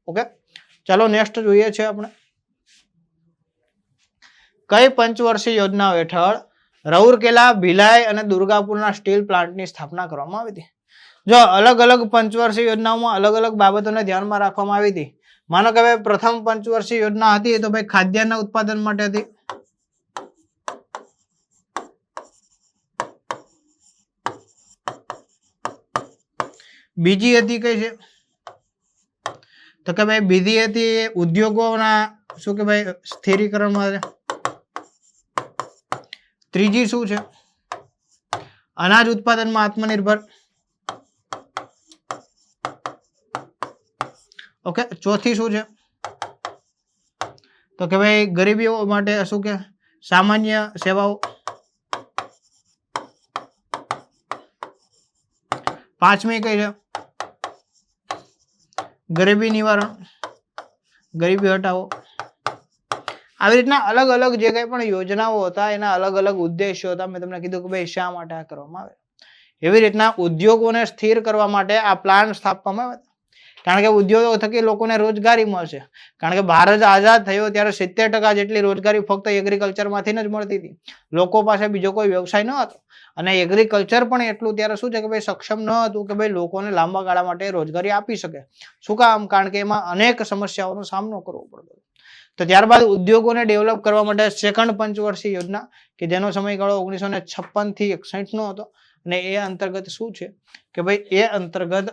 ઓકે, ચાલો નેક્સ્ટ જોઈએ છે આપણે કઈ પંચવર્ષીય યોજનાઓ હેઠળ રાઉરકેલા, ભિલાઈ અને દુર્ગાપુરના સ્ટીલ પ્લાન્ટની સ્થાપના કરવામાં આવી હતી. જો અલગ અલગ પંચવર્ષીય યોજનાઓમાં અલગ અલગ બાબતોને ધ્યાનમાં રાખવામાં આવી હતી. માનો કે ભાઈ પ્રથમ પંચવર્ષીય યોજના હતી તો ભાઈ ખાદ્યાન્ન ઉત્પાદન માટે હતી. બીજી હતી કઈ છે? તો કે ભાઈ બીજી હતી ઉદ્યોગોના શું કે ભાઈ સ્થિરીકરણ માટે. ત્રીજી શું છે? અનાજ ઉત્પાદનમાં આત્મનિર્ભર. ઓકે, ચોથી શું છે? તો કે ભાઈ ગરીબીઓ માટે શું કે સામાન્ય સેવાઓ. પાંચમી કઈ છે? ગરીબી નિવારણ, ગરીબી હટાવો. આવી રીતના અલગ અલગ જે કંઈ પણ યોજનાઓ હતા એના અલગ અલગ ઉદ્દેશ્યો હતા. મેં તમને કીધું કે ભાઈ શા માટે આ કરવામાં આવે. એવી રીતના ઉદ્યોગોને સ્થિર કરવા માટે આ પ્લાન સ્થાપવામાં આવ્યા. કારણ કે ઉદ્યોગો થકી લોકોને રોજગારી મળશે. કારણ કે ભારત આઝાદ થયો ત્યારે 70% જેટલી રોજગારી ફક્ત એગ્રીકલ્ચરમાંથી જ મળતી હતી. લોકો પાસે બીજો કોઈ વ્યવસાય ન હતો અને એગ્રીકલ્ચર પણ એટલું ત્યારે શું છે કે ભાઈ સક્ષમ ન હતું કે ભાઈ લોકોને લાંબા ગાળા માટે રોજગારી આપી શકે. શું કામ? કારણ કે એમાં અનેક સમસ્યાઓનો સામનો કરવો પડતો. તો ત્યારબાદ ઉદ્યોગોને ડેવલપ કરવા માટે સેકન્ડ પંચવર્ષીય યોજના કે જેનો સમયગાળો 1956 થી 61 નો હતો અને એ અંતર્ગત શું છે કે ભાઈ એ અંતર્ગત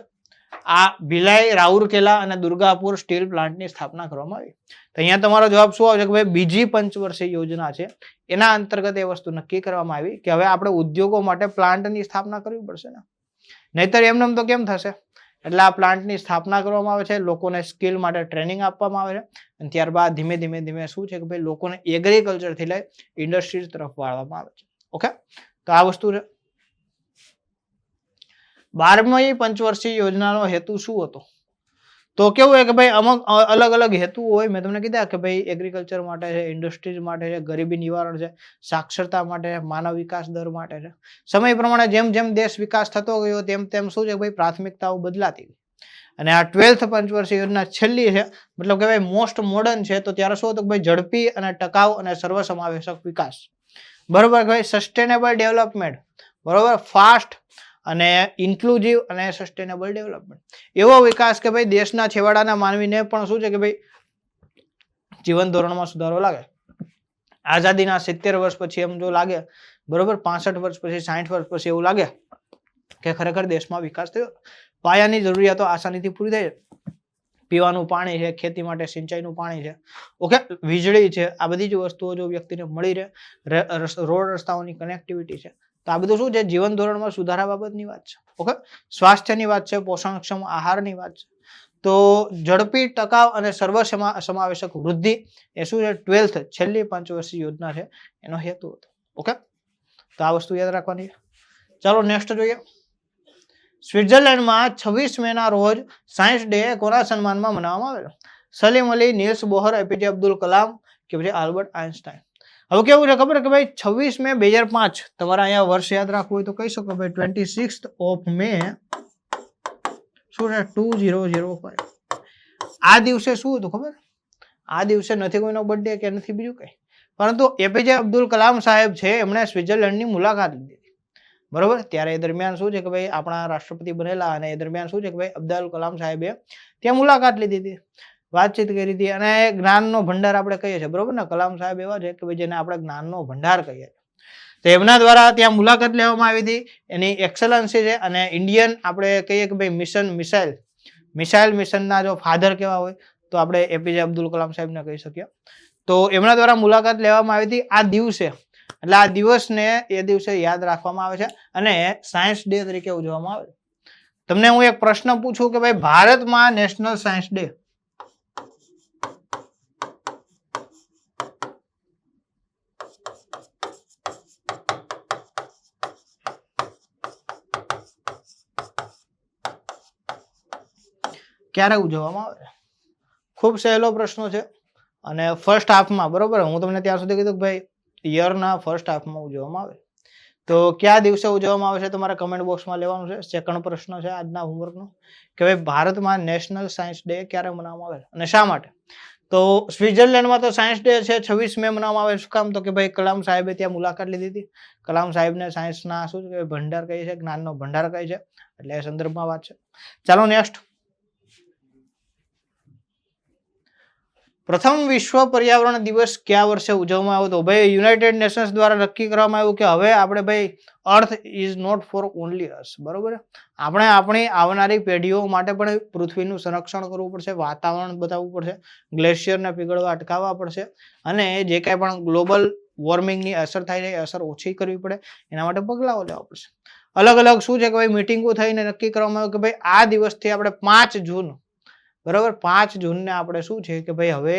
આ ભિલાઈ, રાઉરકેલા અને દુર્ગાપુર સ્ટીલ પ્લાન્ટની સ્થાપના કરવામાં આવી. તો અહીંયા તમારો જવાબ શું આવશે કે ભાઈ બીજી પંચવર્ષીય યોજના છે એના અંતર્ગત એ વસ્તુ નક્કી કરવામાં આવી કે હવે આપણે ઉદ્યોગો માટે પ્લાન્ટની સ્થાપના કરવી પડશે ને, નહીતર એમને તો કેમ થશે. એટલે આ પ્લાન્ટની સ્થાપના કરવામાં આવે છે, લોકોને સ્કિલ માટે ટ્રેનિંગ આપવામાં આવે છે અને ત્યારબાદ ધીમે ધીમે શું છે કે ભાઈ લોકોને એગ્રીકલ્ચરથી લઈ ઇન્ડસ્ટ્રીઝ તરફ વાળવામાં આવે છે. ઓકે, તો આ વસ્તુ છે. 12મી પંચવર્ષીય યોજનાનો હેતુ શું હતો? તો કેવું હોય કે ભાઈ અમુક અલગ અલગ હેતુ હોય. મેં તમને કીધા કે ભાઈ એગ્રીકલ્ચર માટે છે, ઇન્ડસ્ટ્રીઝ માટે છે, ગરીબી નિવારણ છે, સાક્ષરતા માટે છે, માનવ વિકાસ દર માટે છે. સમય પ્રમાણે જેમ જેમ દેશ વિકાસ થતો ગયો તેમ તેમ શું છે ભાઈ પ્રાથમિકતાઓ બદલાતી ગઈ. અને આ 12th પંચવર્ષીય યોજના છેલ્લી છે, મતલબ કે ભાઈ મોસ્ટ મોડર્ન છે. તો ત્યારે શું હતું કે ભાઈ ઝડપી અને ટકાઉ અને સર્વસમાવેશક વિકાસ. બરોબર ભાઈ, સસ્ટેનેબલ ડેવલપમેન્ટ. બરોબર, ફાસ્ટ અને ઇન્ક્લુઝિવ અને સસ્ટેનેબલ ડેવલપમેન્ટ. એવો વિકાસ કે ભાઈ દેશના છેવાડાના માનવીને પણ શું છે કે ભાઈ જીવન ધોરણમાં સુધારો લાગે. આઝાદીના 70 વર્ષ પછી એમ જો લાગે, બરોબર, 65 વર્ષ પછી, 60 વર્ષ પછી એવું લાગે કે ખરેખર દેશમાં વિકાસ થયો. પાયાની જરૂરિયાતો આસાનીથી પૂરી થાય છે. પીવાનું પાણી છે, ખેતી માટે સિંચાઈનું પાણી છે, ઓકે, વીજળી છે, આ બધી જ વસ્તુઓ જો વ્યક્તિને મળી રહે, રોડ રસ્તાઓની કનેક્ટિવિટી છે, તો આ બધું શું છે જીવન ધોરણમાં સુધારા બાબતની વાત છે. ઓકે, સ્વાસ્થ્યની વાત છે, પોષણક્ષમ આહારની વાત છે. તો ઝડપી, ટકાઉ અને સર્વસમાવેશક વૃદ્ધિ એ શું છે 12th છેલ્લી પંચવર્ષીય યોજના છે એનો હેતુ હતો. ઓકે, તો આ વસ્તુ યાદ રાખવાની છે. ચાલો નેક્સ્ટ જોઈએ. સ્વિટ્ઝરલેન્ડમાં 26 મેના રોજ સાયન્સ ડે કોના સન્માનમાં મનાવવામાં આવેલો? Salim Ali, Niels Bohr, APJ Abdul Kalam કે પછી આલ્બર્ટ આઇન્સ્ટાઈન. હવે કેવું છે ખબર કે ભાઈ 26 મે 2005 તમારે અહીંયા વર્ષ યાદ રાખવું હોય તો કહી શકો ભાઈ 26th of May શું છે 2005. આ દિવસે શું હતું ખબર? આ દિવસે નથી કોઈનો બર્થડે કે નથી બીજું કઈ, પરંતુ એપીજે અબ્દુલ કલામ સાહેબ છે એમણે સ્વિટ્ઝરલેન્ડની મુલાકાત લીધી હતી, બરોબર. ત્યારે એ દરમિયાન શું છે કે ભાઈ આપણા રાષ્ટ્રપતિ બનેલા, અને એ દરમિયાન શું છે કે ભાઈ અબ્દુલ કલામ સાહેબે ત્યાં મુલાકાત લીધી હતી, વાતચીત કરી હતી, અને જ્ઞાનનો ભંડાર આપણે કહીએ છીએ, બરોબર ને. કલામ સાહેબ એવા છે કે ભાઈ જેને આપણે જ્ઞાનનો ભંડાર કહીએ. તો એમના દ્વારા ત્યાં મુલાકાત લેવામાં આવી હતી, એની એક્સલન્સી છે, અને ઇન્ડિયન આપણે કહીએ કે ભાઈ મિસાઇલ મિશનના જો ફાધર કેવા હોય તો આપણે એપીજે અબ્દુલ કલામ સાહેબને કહી શકીએ. તો એમના દ્વારા મુલાકાત લેવામાં આવી હતી આ દિવસે, એટલે આ દિવસને એ દિવસે યાદ રાખવામાં આવે છે અને સાયન્સ ડે તરીકે ઉજવવામાં આવે છે. તમને હું એક પ્રશ્ન પૂછું કે ભાઈ ભારતમાં નેશનલ સાયન્સ ડે ક્યારે ઉજવવામાં આવે છે? ખૂબ સહેલો પ્રશ્ન છે, અને ફર્સ્ટ હાફમાં, બરોબર. હું તમને ત્યાં સુધી કીધું કે ભાઈ યરના ફર્સ્ટ હાફમાં ઉજવવામાં આવે. તો કયા દિવસે ઉજવવામાં આવે છે તમારે કમેન્ટ બોક્સમાં લેવાનું છે. સેકન્ડ પ્રશ્ન છે આજના હોમવર્કનો કે ભાઈ ભારતમાં નેશનલ સાયન્સ ડે ક્યારે મનાવવામાં આવે અને શા માટે? તો સ્વિટ્ઝરલેન્ડમાં તો સાયન્સ ડે છે 26 મે મનાવવામાં આવે. શું કામ? તો કે ભાઈ કલામ સાહેબે ત્યાં મુલાકાત લીધી હતી. કલામ સાહેબને સાયન્સના શું છે ભંડાર કહે છે, જ્ઞાનનો ભંડાર કહે છે, એટલે એ સંદર્ભમાં વાત છે. ચાલો નેક્સ્ટ. પ્રથમ વિશ્વ પર્યાવરણ દિવસ કયા વર્ષે ઉજવવામાં આવ્યો હતો? ભાઈ યુનાઇટેડ નેશન્સ દ્વારા નક્કી કરવામાં આવ્યું કે હવે આપણે ભાઈ earth is not for only us, બરોબર. આપણે આપણી આવનારી પેઢીઓ માટે પણ પૃથ્વીનું સંરક્ષણ કરવું પડશે, વાતાવરણ બતાવવું પડશે, ગ્લેશિયરને પીગળવા અટકાવવા પડશે, અને જે કાંઈ પણ ગ્લોબલ વોર્મિંગની અસર થાય છે એ અસર ઓછી કરવી પડે, એના માટે પગલાઓ લેવા પડશે. અલગ અલગ શું છે કે ભાઈ મિટિંગો થઈને નક્કી કરવામાં આવ્યું કે ભાઈ આ દિવસથી આપણે 5 જૂન, બરોબર, 5 જૂનને આપણે શું છે કે ભાઈ હવે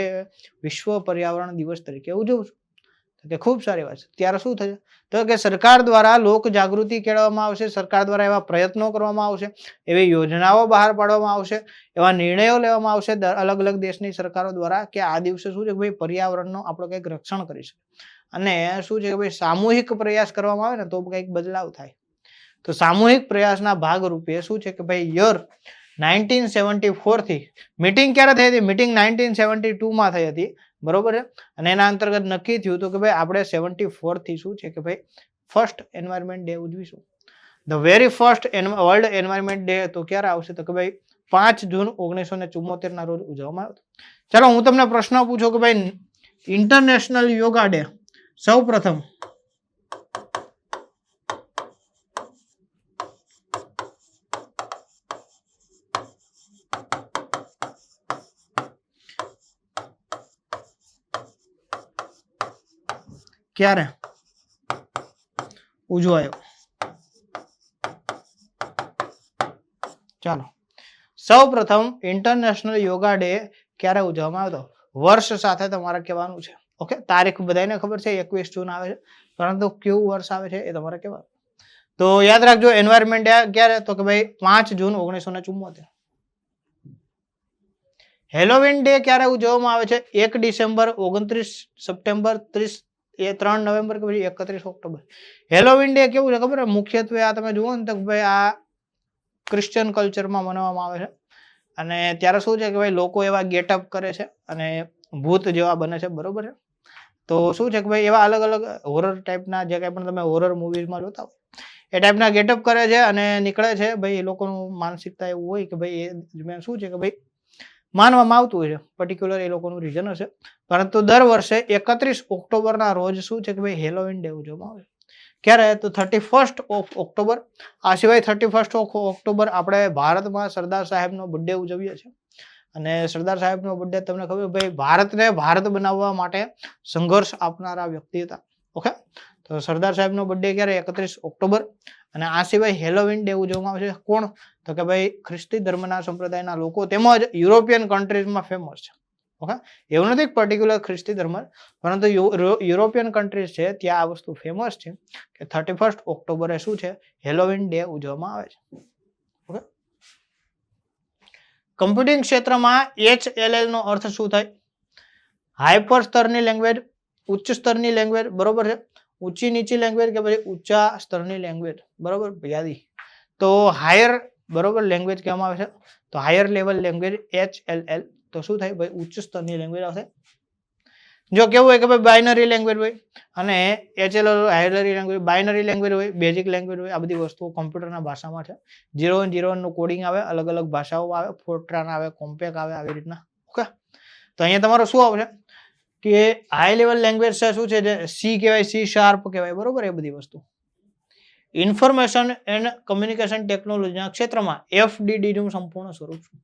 વિશ્વ પર્યાવરણ દિવસ તરીકે ઉજવશું. તો કે ખૂબ સારી વાત છે. ત્યારે શું થશે? તો કે સરકાર દ્વારા લોક જાગૃતિ કેળવવામાં આવશે, સરકાર દ્વારા એવા પ્રયત્નો કરવામાં આવશે, એવી યોજનાઓ બહાર પાડવામાં આવશે, એવા નિર્ણયો લેવામાં આવશે અલગ અલગ દેશની સરકારો દ્વારા કે આ દિવસે શું છે કે ભાઈ પર્યાવરણનો આપણે કંઈક રક્ષણ કરી શકીએ, અને શું છે કે ભાઈ સામૂહિક પ્રયાસ કરવામાં આવે ને તો કંઈક બદલાવ થાય. તો સામૂહિક પ્રયાસના ભાગરૂપે શું છે કે ભાઈ યર 1974 થી મીટિંગ ક્યારે થઈ હતી? મીટિંગ 1972માં થઈ હતી, બરોબર છે. અને એના અંતર્ગત નક્કી થયું હતું કે ભાઈ આપણે 74 થી શું છે કે ભાઈ ફર્સ્ટ એન્વાયરમેન્ટ ડે ઉજવીશું. The very first world environment day તો ક્યારે આવશે? તો કે ભાઈ 5 જૂન 1974 ના રોજ ઉજવવામાં આવ્યો. ચાલો હું તમને પ્રશ્ન પૂછું કે ભાઈ ઇન્ટરનેશનલ યોગા ડે સૌ પ્રથમ ક્યારે ઉજવાયો? ચાલો સૌ પ્રથમ ઇન્ટરનેશનલ યોગા ડે ક્યારે ઉજવવામાં આવ્યો? વર્ષ સાથે તમારે કહેવાનું છે. ઓકે, તારીખ બધાને ખબર છે 21 જૂન આવે છે, પરંતુ કયું વર્ષ આવે છે એ તમારે કહેવાનું. તો યાદ રાખજો એન્વાયરમેન્ટ ડે ક્યારે? તો કે ભાઈ 5 જૂન 1974. હેલોવીન ડે ક્યારે ઉજવવામાં આવે છે? 1 ડિસેમ્બર, 29 સપ્ટેમ્બર, 30 3 નવેમ્બર કે પછી 31 ઓક્ટોબર. હેલોવીન ડે કેવું છે ખબર? મુખ્યત્વે આ તમે જુઓ ને તો ભાઈ આ ક્રિશ્ચિયન કલ્ચરમાં મનાવવામાં આવે છે, અને ત્યારે શું છે કે ભાઈ લોકો એવા ગેટઅપ કરે છે અને ભૂત જેવા બને છે, બરોબર છે. તો શું છે કે ભાઈ એવા અલગ અલગ હોરર ટાઈપના જે કાંઈ પણ તમે હોરર મૂવીઝમાં જોતા હોય એ ટાઈપના ગેટઅપ કરે છે અને નીકળે છે. ભાઈ એ લોકોનું માનસિકતા એવું હોય કે ભાઈ એ દરમિયાન શું છે કે ભાઈ માનવામાં આવતું હોય છે, પર્ટિક્યુલર એ લોકોનું રીઝન હશે. પરંતુ દર વર્ષે 31 ઓક્ટોબરના રોજ શું છે કે ભાઈ હેલોવીન ડે ઉજવવામાં આવે. ક્યારે? તો 31 ઓક્ટોબર. આ સિવાય 31 ઓક્ટોબર આપણે ભારતમાં સરદાર સાહેબનો બર્થડે ઉજવીએ છીએ, અને સરદાર સાહેબનો બર્થડે તમને ખબર ભાઈ ભારતને ભારત બનાવવા માટે સંઘર્ષ આપનારા વ્યક્તિ હતા. ઓકે, તો સરદાર સાહેબનો બર્થડે ક્યારે? 31 ઓક્ટોબર. અને આ સિવાય હેલોવીન ડે ઉજવવામાં આવે છે. કોણ? તો કે ભાઈ ખ્રિસ્તી ધર્મના સંપ્રદાયના લોકો તેમજ યુરોપિયન કન્ટ્રીઝમાં ફેમસ છે. ઓકે, એવું નથી પર્ટિક્યુલર ખ્રિસ્તી ધર્મ, પરંતુ યુરોપિયન કન્ટ્રીઝ છે ત્યાં આ વસ્તુ ફેમસ છે કે 31 ઓક્ટોબરે શું છે હેલોવીન ડે ઉજવવામાં આવે છે. ઓકે, કમ્પ્યુટિંગ ક્ષેત્રમાં HLL નો અર્થ શું થાય? હાઈપર સ્તરની લેંગ્વેજ, ઉચ્ચ સ્તરની લેંગ્વેજ, બરોબર છે, ઊંચી નીચી લેંગ્વેજ કે પછી ઊંચા સ્તરની લેંગ્વેજ, બરોબર યાદી. તો હાયર, બરોબર, લેંગ્વેજ કહેવામાં આવે છે, તો હાયર લેવલ લેંગ્વેજ HLL તો શું થાય ભાઈ? ઉચ્ચ સ્તરની લેંગ્વેજ આવશે. જો કેવું હોય કે ભાઈ બાઇનરી લેંગ્વેજ હોય અને HLL હાયરરી લેંગ્વેજ, બાઇનરી લેંગ્વેજ હોય, બેઝિક લેંગ્વેજ હોય, આ બધી વસ્તુઓ કોમ્પ્યુટરના ભાષામાં છે. 0 નું કોડિંગ આવે, અલગ અલગ ભાષાઓ આવે, ફોર્ટ્રાન આવે, કોમ્પેક આવે, આવી રીતના. ઓકે, તો અહીંયા તમારો શું આવશે કે હાઈ લેવલ લેંગ્વેજ છે શું છે, જે સી કહેવાય, સી શાર્પ કહેવાય, બરોબર. એ બધી વસ્તુ ઇન્ફોર્મેશન એન્ડ કમ્યુનિકેશન ટેકનોલોજીના ક્ષેત્રમાં FDD નું સંપૂર્ણ સ્વરૂપ છે.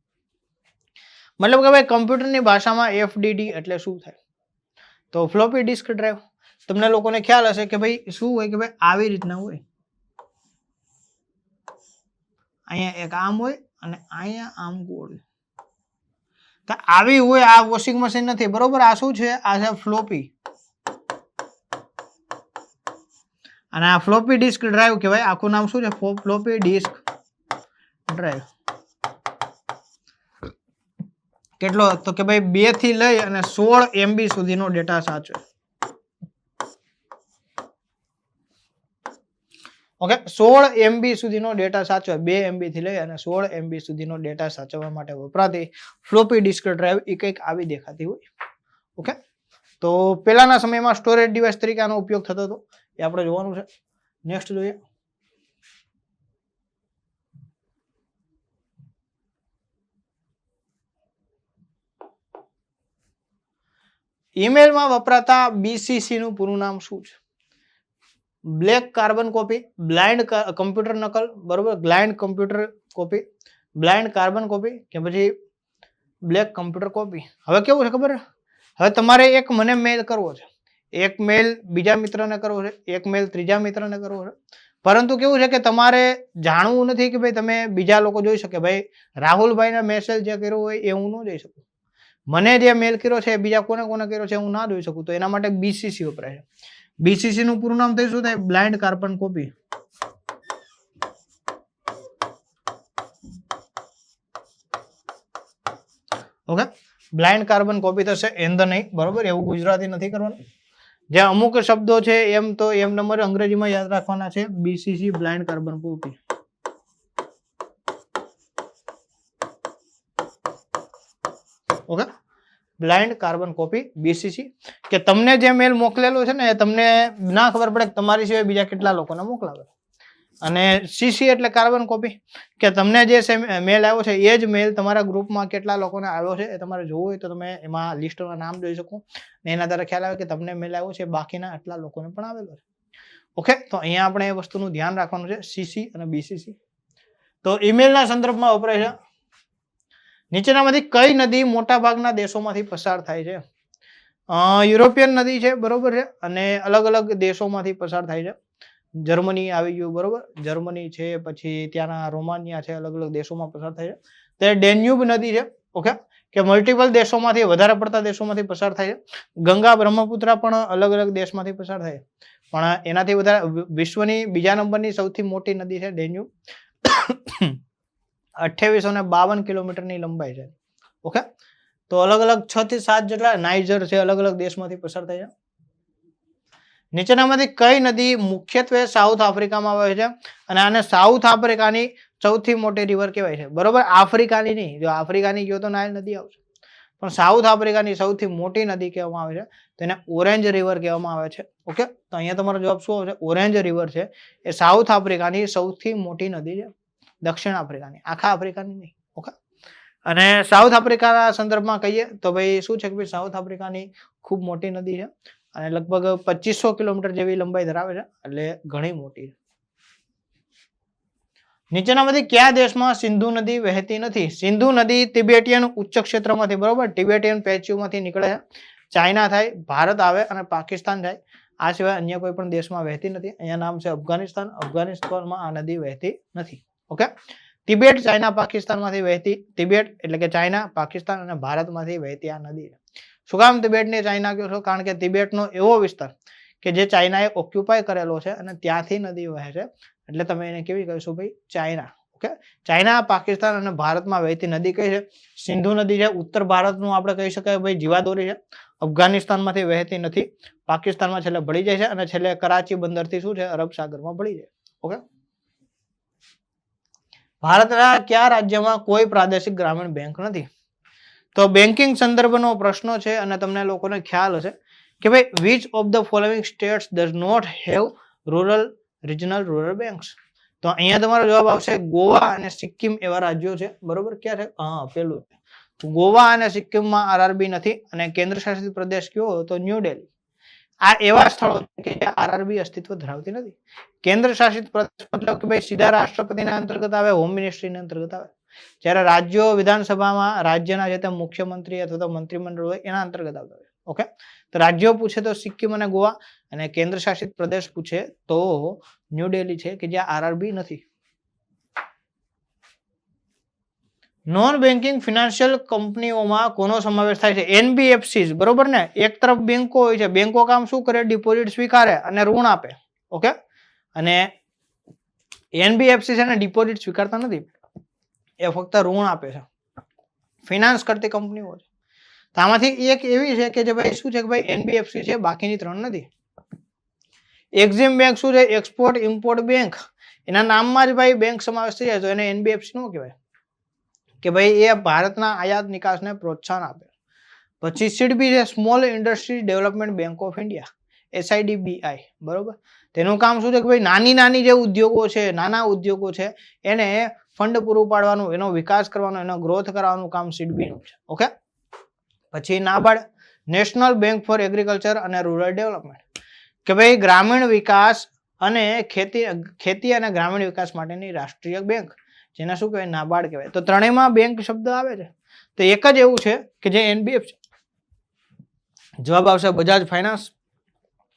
મતલબ કે ભાઈ કમ્પ્યુટરની ભાષામાં FDD એટલે શું થાય? તો ફ્લોપી ડિસ્ક ડ્રાઈવ. તમને લોકોને ખ્યાલ હશે કે ભાઈ શું હોય કે ભાઈ આવી રીતના હોય. અહીંયા એક આમ હોય અને અહીંયા આમ ગોળ હોય. તો આવી હોય. આ વોશિંગ મશીન નથી, બરોબર. આ શું છે? આ છે ફ્લોપી. અને આ ફ્લોપી ડિસ્ક ડ્રાઈવ કહેવાય. આખું નામ શું છે? Floppy disk drive. કેટલો? તો કે ભાઈ 2 થી લઈ અને 16 MB સુધીનો ડેટા સાચવે. ઓકે, 16 MB સુધીનો ડેટા સાચવે. 2 MB થી લઈ અને 16 MB સુધીનો ડેટા સાચવવા માટે વપરાતી ફ્લોપી ડિસ્ક ડ્રાઈવ એ કંઈક આવી દેખાતી હોય. ઓકે, તો પહેલાના સમયમાં સ્ટોરેજ ડિવાઇસ તરીકે આનો ઉપયોગ થતો હતો, એ આપણે જોવાનું છે. નેક્સ્ટ જોઈએ. ઈમેલમાં વપરાતા BCC નું પૂરું નામ શું છે? Black carbon copy, blind computer નકલ, બરોબર, blind computer copy, blind carbon copy કે પછી બ્લેક કમ્પ્યુટર કોપી. હવે કેવું છે ખબર? હવે તમારે એક મને મેલ કરવો છે, એક મેલ બીજા મિત્રને કરવો છે, એક મેલ ત્રીજા મિત્રને કરવો છે. પરંતુ કેવું છે કે તમારે જાણવું નથી કે ભાઈ તમે બીજા લોકો જોઈ શકે. ભાઈ રાહુલભાઈને મેસેજ જે કર્યો હોય એ હું ન જોઈ શકું. મને જે મેલ કર્યો છે બીજા કોને કોને કર્યો છે હું ના જોઈ શકું. તો એના માટે BCC વપરાય છે. BCC નું પૂરું નામ થઈ શું થાય? Blind carbon copy. Okay, blind carbon copy થશે. એન્ડ નહીં, બરોબર. એવું ગુજરાતી નથી કરવાનું. જે અમુક શબ્દો છે એમ તો એમ નંબર અંગ્રેજીમાં યાદ રાખવાના છે. BCC blind carbon copy. Okay, blind carbon copy BCC. કે તમને જે મેલ મોકલેલો છે ને એ તમને ના ખબર પડે કે તમારી સિવાય બીજા કેટલા લોકોને મોકલાવે. અને CC એટલે કાર્બન કોપી, કે તમને જે મેલ આવ્યો છે એ જ મેલ તમારા ગ્રુપમાં કેટલા લોકોને આવ્યો છે એ તમારે જોવું હોય તો તમે એમાં લિસ્ટમાં નામ જોઈ શકો. એના દ્વારા ખ્યાલ આવે કે તમને મેલ આવ્યો છે બાકીના આટલા લોકોને પણ આવેલો છે. ઓકે, તો અહીંયા આપણે એ વસ્તુનું ધ્યાન રાખવાનું છે, CC અને BCC. તો ઈમેલના સંદર્ભમાં વપરાય છે. નીચેનામાંથી કઈ નદી મોટા ભાગના દેશોમાંથી પસાર થાય છે? યુરોપિયન નદી છે, બરોબર છે, અને અલગ અલગ દેશોમાંથી પસાર થાય છે. જર્મની આવી ગયું, બરોબર. જર્મની છે, પછી ત્યાંના રોમાનિયા છે, અલગ અલગ દેશોમાં પસાર થાય છે. તે ડેન્યુબ નદી છે. ઓકે, કે મલ્ટિપલ દેશોમાંથી, વધારે પડતા દેશોમાંથી પસાર થાય છે. ગંગા બ્રહ્મપુત્રા પણ અલગ અલગ દેશમાંથી પસાર થાય છે. પણ એનાથી વધારે વિશ્વની બીજા નંબરની સૌથી મોટી નદી છે ડેન્યુબ. 2852 કિલોમીટરની લંબાઈ છે. ઓકે, તો અલગ અલગ 6 થી 7 જેટલા નાઇજર છે, અલગ અલગ દેશમાંથી પસાર થાય છે. નીચેનામાંથી કઈ નદી મુખ્યત્વે સાઉથ આફ્રિકામાં આવે છે અને આને સાઉથ આફ્રિકાની સૌથી મોટી રિવર કહેવાય છે? બરોબર, આફ્રિકાની નહીં. જો આફ્રિકાની ગયો તો નાઇલ નદી આવશે, પણ સાઉથ આફ્રિકાની સૌથી મોટી નદી કહેવામાં આવે છે તેને ઓરેન્જ રિવર કહેવામાં આવે છે. ઓકે, તો અહીંયા તમારો જવાબ શું આવશે? ઓરેન્જ રિવર છે એ સાઉથ આફ્રિકાની સૌથી મોટી નદી છે, દક્ષિણ આફ્રિકાની, આખા આફ્રિકાની નહીં. ઓકે, અને સાઉથ આફ્રિકાના સંદર્ભમાં કહીએ તો ભાઈ શું છે કે ભાઈ સાઉથ આફ્રિકાની ખૂબ મોટી નદી છે અને લગભગ 2500 કિલોમીટર જેવી લંબાઈ ધરાવે છે, એટલે ઘણી મોટી છે. નીચેનામાંથી કયા દેશમાં સિંધુ નદી વહેતી નથી? સિંધુ નદી તિબેટિયન ઉચ્ચ ક્ષેત્રમાંથી, બરોબર, ટિબેટિયન પ્લેટ્યુમાંથી નીકળે છે. ચાઇના થાય, ભારત આવે અને પાકિસ્તાન જાય. આ સિવાય અન્ય કોઈ પણ દેશમાં વહેતી નથી. અહીંયા નામ છે અફઘાનિસ્તાન. અફઘાનિસ્તાનમાં આ નદી વહેતી નથી. ઓકે, તિબેટ, ચાઇના, પાકિસ્તાનમાંથી વહેતી, તિબેટ એટલે કે ચાઇના, પાકિસ્તાન અને ભારતમાંથી વહેતી આ નદી. શું કામ તિબેટને ચાઇના કહો છો? કારણ કે તિબેટનો એવો વિસ્તાર કે જે ચાઇનાએ ઓક્યુપાય કરેલો છે અને ત્યાંથી નદી વહે છે, એટલે તમે એને કેવી કહીશું ભાઈ? ચાઇના. ઓકે, ચાઇના, પાકિસ્તાન અને ભારતમાં વહેતી નદી કઈ છે? સિંધુ નદી છે. ઉત્તર ભારતનું આપણે કહી શકાય ભાઈ જીવાદોરી છે. અફઘાનિસ્તાનમાંથી વહેતી નથી, પાકિસ્તાનમાં છેલ્લે ભળી જાય છે અને છેલ્લે કરાચી બંદરથી શું છે? અરબ સાગરમાં ભળી જાય. ઓકે, ભારતના કયા રાજ્યમાં કોઈ પ્રાદેશિક ગ્રામીણ બેંક નથી? તો બેન્કિંગ સંદર્ભનો પ્રશ્નો છે અને તમને લોકોને ખ્યાલ હશે કે ભાઈ which of the following states does not have regional rural banks. તો અહીંયા તમારો જવાબ આવશે ગોવા અને સિક્કિમ એવા રાજ્યો છે. બરોબર, ક્યાં છે? હા, પેલું ગોવા અને સિક્કિમમાં આરઆરબી નથી. અને કેન્દ્ર શાસિત પ્રદેશ કયો તો ન્યૂ દિલ્હી. આ એવા સ્થળો છે કે જ્યાં આરઆરબી અસ્તિત્વ ધરાવતી નથી. કેન્દ્ર શાસિત પ્રદેશ મતલબ કે ભાઈ સીધા રાષ્ટ્રપતિના અંતર્ગત આવે, હોમ મિનિસ્ટ્રીના અંતર્ગત આવે. જ્યારે રાજ્યો વિધાનસભામાં રાજ્યના જે તે મુખ્યમંત્રી અથવા તો મંત્રીમંડળ હોય એના અંતર્ગત આવતા હોય. ઓકે, તો રાજ્યો પૂછે તો સિક્કિમ અને ગોવા, અને કેન્દ્ર શાસિત પ્રદેશ પૂછે તો ન્યૂ દિલ્હી છે કે જ્યાં આરઆરબી નથી. નોન બેન્કિંગ ફિનાન્શિયલ કંપનીઓમાં કોનો સમાવેશ થાય છે? એનબીએફસી. બરોબર ને? એક તરફ બેંકો હોય છે, બેંકો કામ શું કરે? ડિપોઝિટ સ્વીકારે અને ઋણ આપે. ઓકે, અને એનબીએફસી છે ને ડિપોઝિટ સ્વીકારતા નથી, એ ફક્ત ઋણ આપે છે. ફિનાન્સ કરતી કંપનીઓ છે. તો આમાંથી એક એવી છે કે જે ભાઈ શું છે કે ભાઈ એનબીએફસી છે, બાકીની ત્રણ નથી. એક્ઝિમ બેંક શું છે? Export import bank. એના નામમાં જ ભાઈ બેંક સમાવેશ થઈ જાય તો એને એનબીએફસી નો કહેવાય કે ભાઈ એ ભારતના આયાત નિકાસને પ્રોત્સાહન આપે. પછી સીડબી છે, small industry development bank of India, SIDBI. બરોબર, તેનું કામ શું છે કે ભાઈ નાની જે ઉદ્યોગો છે, નાના ઉદ્યોગો છે, એને ફંડ પૂરું પાડવાનું, એનો વિકાસ કરવાનો, એનો ગ્રોથ કરવાનું કામ સીડબીનું છે. ઓકે, પછી NABARD, national bank four agriculture અને રૂરલ ડેવલપમેન્ટ, કે ભાઈ ગ્રામીણ વિકાસ અને ખેતી અને ગ્રામીણ વિકાસ માટેની રાષ્ટ્રીય બેંક, જેને શું કહેવાય? નાબાર્ડ કહેવાય. તો ત્રણેયમાં બેંક શબ્દ આવે છે. તો એક જ એવું છે કે જે એનબીએફસી. જવાબ આવશે બજાજ ફાઇનાન્સ.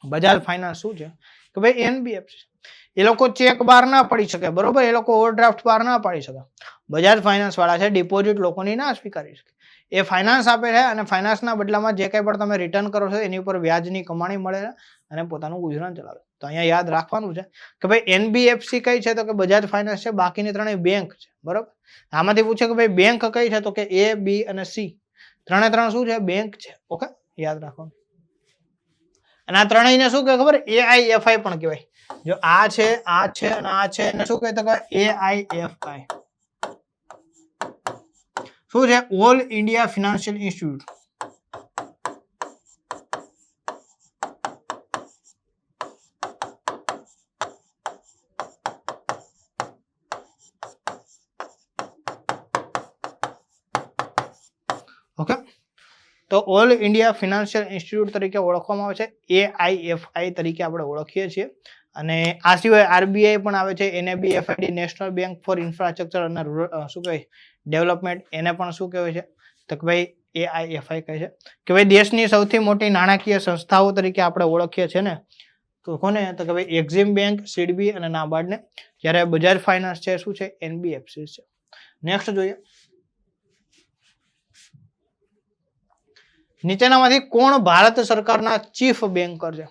બજાજ ફાઇનાન્સ શું છે કે ભાઈ એનબીએફસી. એ લોકો ચેક બહાર ના પડી શકે. બરોબર, એ લોકો ઓવરડ્રાફ્ટ બહાર ના પાડી શકે. બજાજ ફાઇનાન્સ વાળા છે ડિપોઝિટ લોકોની ના સ્વીકારી શકે. એ ફાઇનાન્સ આપે છે અને ફાઇનાન્સના બદલામાં જે કંઈ પણ તમે રિટર્ન કરો છો એની ઉપર વ્યાજની કમાણી મળે છે અને પોતાનું ગુજરાન ચલાવે. તો અહીંયા યાદ રાખવાનું છે કે ભાઈ એનબીએફસી કઈ છે તો કે બજાજ ફાઇનાન્સ છે, બાકીની ત્રણેય બેંક છે. બરોબર, આમાંથી પૂછે કે ભાઈ બેંક કઈ છે તો કે A, B અને C. ત્રણ શું છે? બેંક છે. ઓકે, યાદ રાખવાનું. અને આ ત્રણેયને શું કહેવાય ખબર? AIFI પણ કહેવાય. જો આ છે, આ છે અને આ છે, એને શું કહેવાય તો કે AIFI. શું છે? All India financial institute. Okay, તો ઓલ ઇન્ડિયા ફિનાન્શિયલ ઇન્સ્ટિટ્યૂટ તરીકે ઓળખવામાં આવે છે, AIFI તરીકે આપણે ઓળખીએ છીએ. અને આ સિવાય આરબીઆઈ પણ આવે છે, NABFID, national bank four infrastructure અને શું કહેવાય ડેવલપમેન્ટ, એને પણ શું કહેવાય છે તો કે ભાઈ AIFI કહે છે. કે ભાઈ દેશની સૌથી મોટી નાણાકીય સંસ્થાઓ તરીકે આપણે ઓળખીએ છીએ ને, તો કોને? તો કે ભાઈ એક્ઝિમ બેંક, સીડબી અને નાબાર્ડ ને. જ્યારે બજાજ ફાઇનાન્સ છે શું છે? એનબીએફસી છે. નેક્સ્ટ જોઈએ, નીચેનામાંથી કોણ ભારત સરકારના ચીફ બેન્કર છે?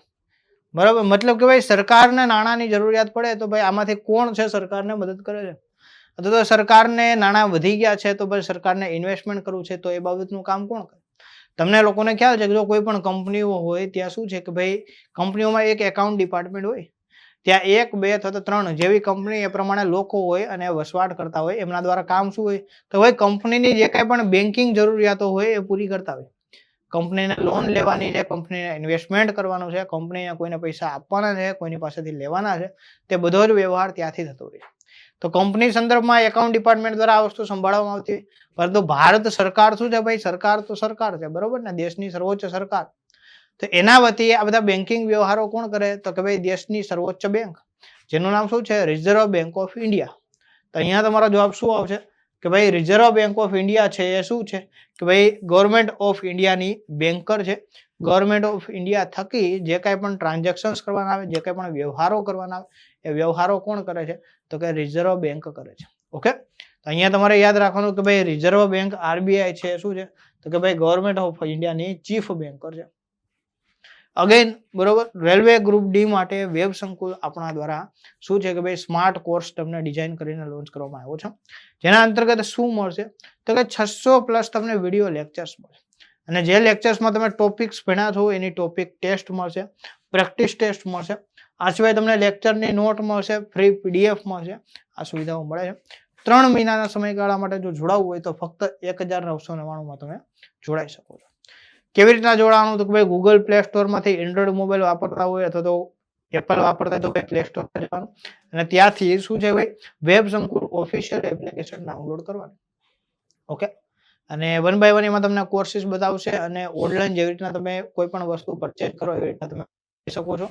બરાબર, મતલબ કે ભાઈ સરકારને નાણાંની જરૂરિયાત પડે તો ભાઈ આમાંથી કોણ છે સરકારને મદદ કરે છે? અથવા તો સરકારને નાણાં વધી ગયા છે તો ભાઈ સરકારને ઇન્વેસ્ટમેન્ટ કરવું છે તો એ બાબતનું કામ કોણ કરે? તમને લોકોને ખ્યાલ છે કે જો કોઈ પણ કંપનીઓ હોય ત્યાં શું છે કે ભાઈ કંપનીઓમાં એક એકાઉન્ટ ડિપાર્ટમેન્ટ હોય, ત્યાં 1, 2 અથવા તો 3 જેવી કંપની એ પ્રમાણે લોકો હોય અને વસવાટ કરતા હોય. એમના દ્વારા કામ શું હોય તો ભાઈ કંપનીની જે કાંઈ પણ બેન્કિંગ જરૂરિયાતો હોય એ પૂરી કરતા હોય. કંપનીને લોન લેવાની છે, કંપનીને ઇન્વેસ્ટમેન્ટ કરવાનું છે, કંપનીને કોઈને પૈસા આપવાના છે, કોઈની પાસેથી લેવાના છે, તે બધો જ વ્યવહાર ત્યાંથી થતો હોય. તો કંપની સંદર્ભમાં એકાઉન્ટ ડિપાર્ટમેન્ટ દ્વારા આ વસ્તુ સંભાળવામાં આવતી હોય. પરંતુ ભારત સરકાર શું છે ભાઈ? સરકાર તો સરકાર છે. બરોબર ને? દેશની સર્વોચ્ચ સરકાર. તો એના વતી આ બધા બેન્કિંગ વ્યવહારો કોણ કરે તો કે ભાઈ દેશની સર્વોચ્ચ બેંક, જેનું નામ શું છે? Reserve bank of India. તો અહીંયા તમારો જવાબ શું આવશે કે ભાઈ રિઝર્વ બેંક ઓફ ઇન્ડિયા છે એ શું છે કે ભાઈ ગવર્મેન્ટ ઓફ ઇન્ડિયાની બેન્કર છે. ગવર્મેન્ટ ઓફ ઇન્ડિયા થકી જે કાંઈ પણ ટ્રાન્ઝેક્શન્સ કરવાના આવે, જે કાંઈ પણ વ્યવહારો કરવાના આવે, એ વ્યવહારો કોણ કરે છે તો કે રિઝર્વ બેંક કરે છે. ઓકે, તો અહીંયા તમારે યાદ રાખવાનું કે ભાઈ રિઝર્વ બેંક RBI છે શું છે તો કે ભાઈ ગવર્મેન્ટ ઓફ ઇન્ડિયાની ચીફ બેન્કર છે. અગેન બરોબર, રેલવે ગ્રુપ ડી માટે વેબ સંકુલ આપણા દ્વારા શું છે કે ભાઈ સ્માર્ટ કોર્સ તમને ડિઝાઇન કરીને લોન્ચ કરવામાં આવ્યો છે. જેના અંતર્ગત શું મળશે તો કે 600+ તમને વિડીયો લેક્ચર્સ મળશે. અને જે લેક્ચર્સમાં તમે ટોપિક્સ ભણ્યા છો એની ટોપિક ટેસ્ટ મળશે, પ્રેક્ટિસ ટેસ્ટ મળશે. આ સિવાય તમને લેક્ચરની નોટ મળશે, ફ્રી PDF મળશે. આ સુવિધાઓ મળે છે. 3 મહિનાના સમયગાળા માટે જો જોડાવવું હોય તો ફક્ત 1999 તમે જોડાઈ શકો છો. કેવી રીતના જોડાવાનું? તો કે ભાઈ ગૂગલ પ્લે સ્ટોરમાંથી એન્ડ્રોઈડ મોબાઈલ વાપરતા હોય અથવા તો એપલ વાપરતા હોય તો ભાઈ પ્લે સ્ટોર પર જવાનું અને ત્યાંથી શું છે ભાઈ વેબ સંકુલ ઓફિશિયલ એપ્લિકેશન ડાઉનલોડ કરવાની. ઓકે, અને 1 by 1 એમાં તમને કોર્સિસ બતાવશે અને ઓનલાઈન જેવી રીતના તમે કોઈ પણ વસ્તુ પરચેઝ કરો એવી રીતના તમે કરી શકો છો.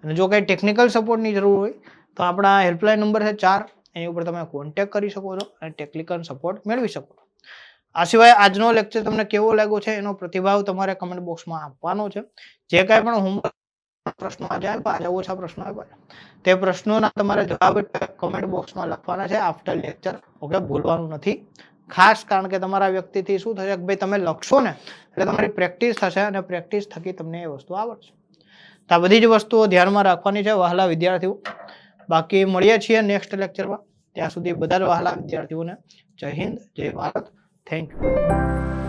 અને જો કંઈ ટેકનિકલ સપોર્ટની જરૂર હોય તો આપણા હેલ્પલાઇન નંબર છે 4, એની ઉપર તમે કોન્ટેક્ટ કરી શકો છો અને ટેકનિકલ સપોર્ટ મેળવી શકો છો. આ સિવાય આજનો લેક્ચર તમને કેવો લાગ્યો છે એનો પ્રતિભાવ તમારે કમેન્ટ બોક્સમાં આપવાનો છે. જે કાંઈ પણ હોમવર્ક પ્રશ્નો આજે ઓછા પ્રશ્નો આવ્યા તે પ્રશ્નોના તમારે જવાબ કમેન્ટ બોક્સમાં લખવાના છે આફ્ટર લેક્ચર. ઓકે, ભૂલવાનું નથી ખાસ, કારણ કે તમારા વ્યક્તિથી શું થશે કે ભાઈ તમે લખશો ને એટલે તમારી પ્રેક્ટિસ થશે અને પ્રેક્ટિસ થકી તમને એ વસ્તુ આવડશે. તો આ બધી જ વસ્તુઓ ધ્યાનમાં રાખવાની છે વહાલા વિદ્યાર્થીઓ. બાકી મળીએ છીએ નેક્સ્ટ લેક્ચરમાં. ત્યાં સુધી બધા જ વહાલા વિદ્યાર્થીઓને જય હિન્દ, જય ભારત. Thank you.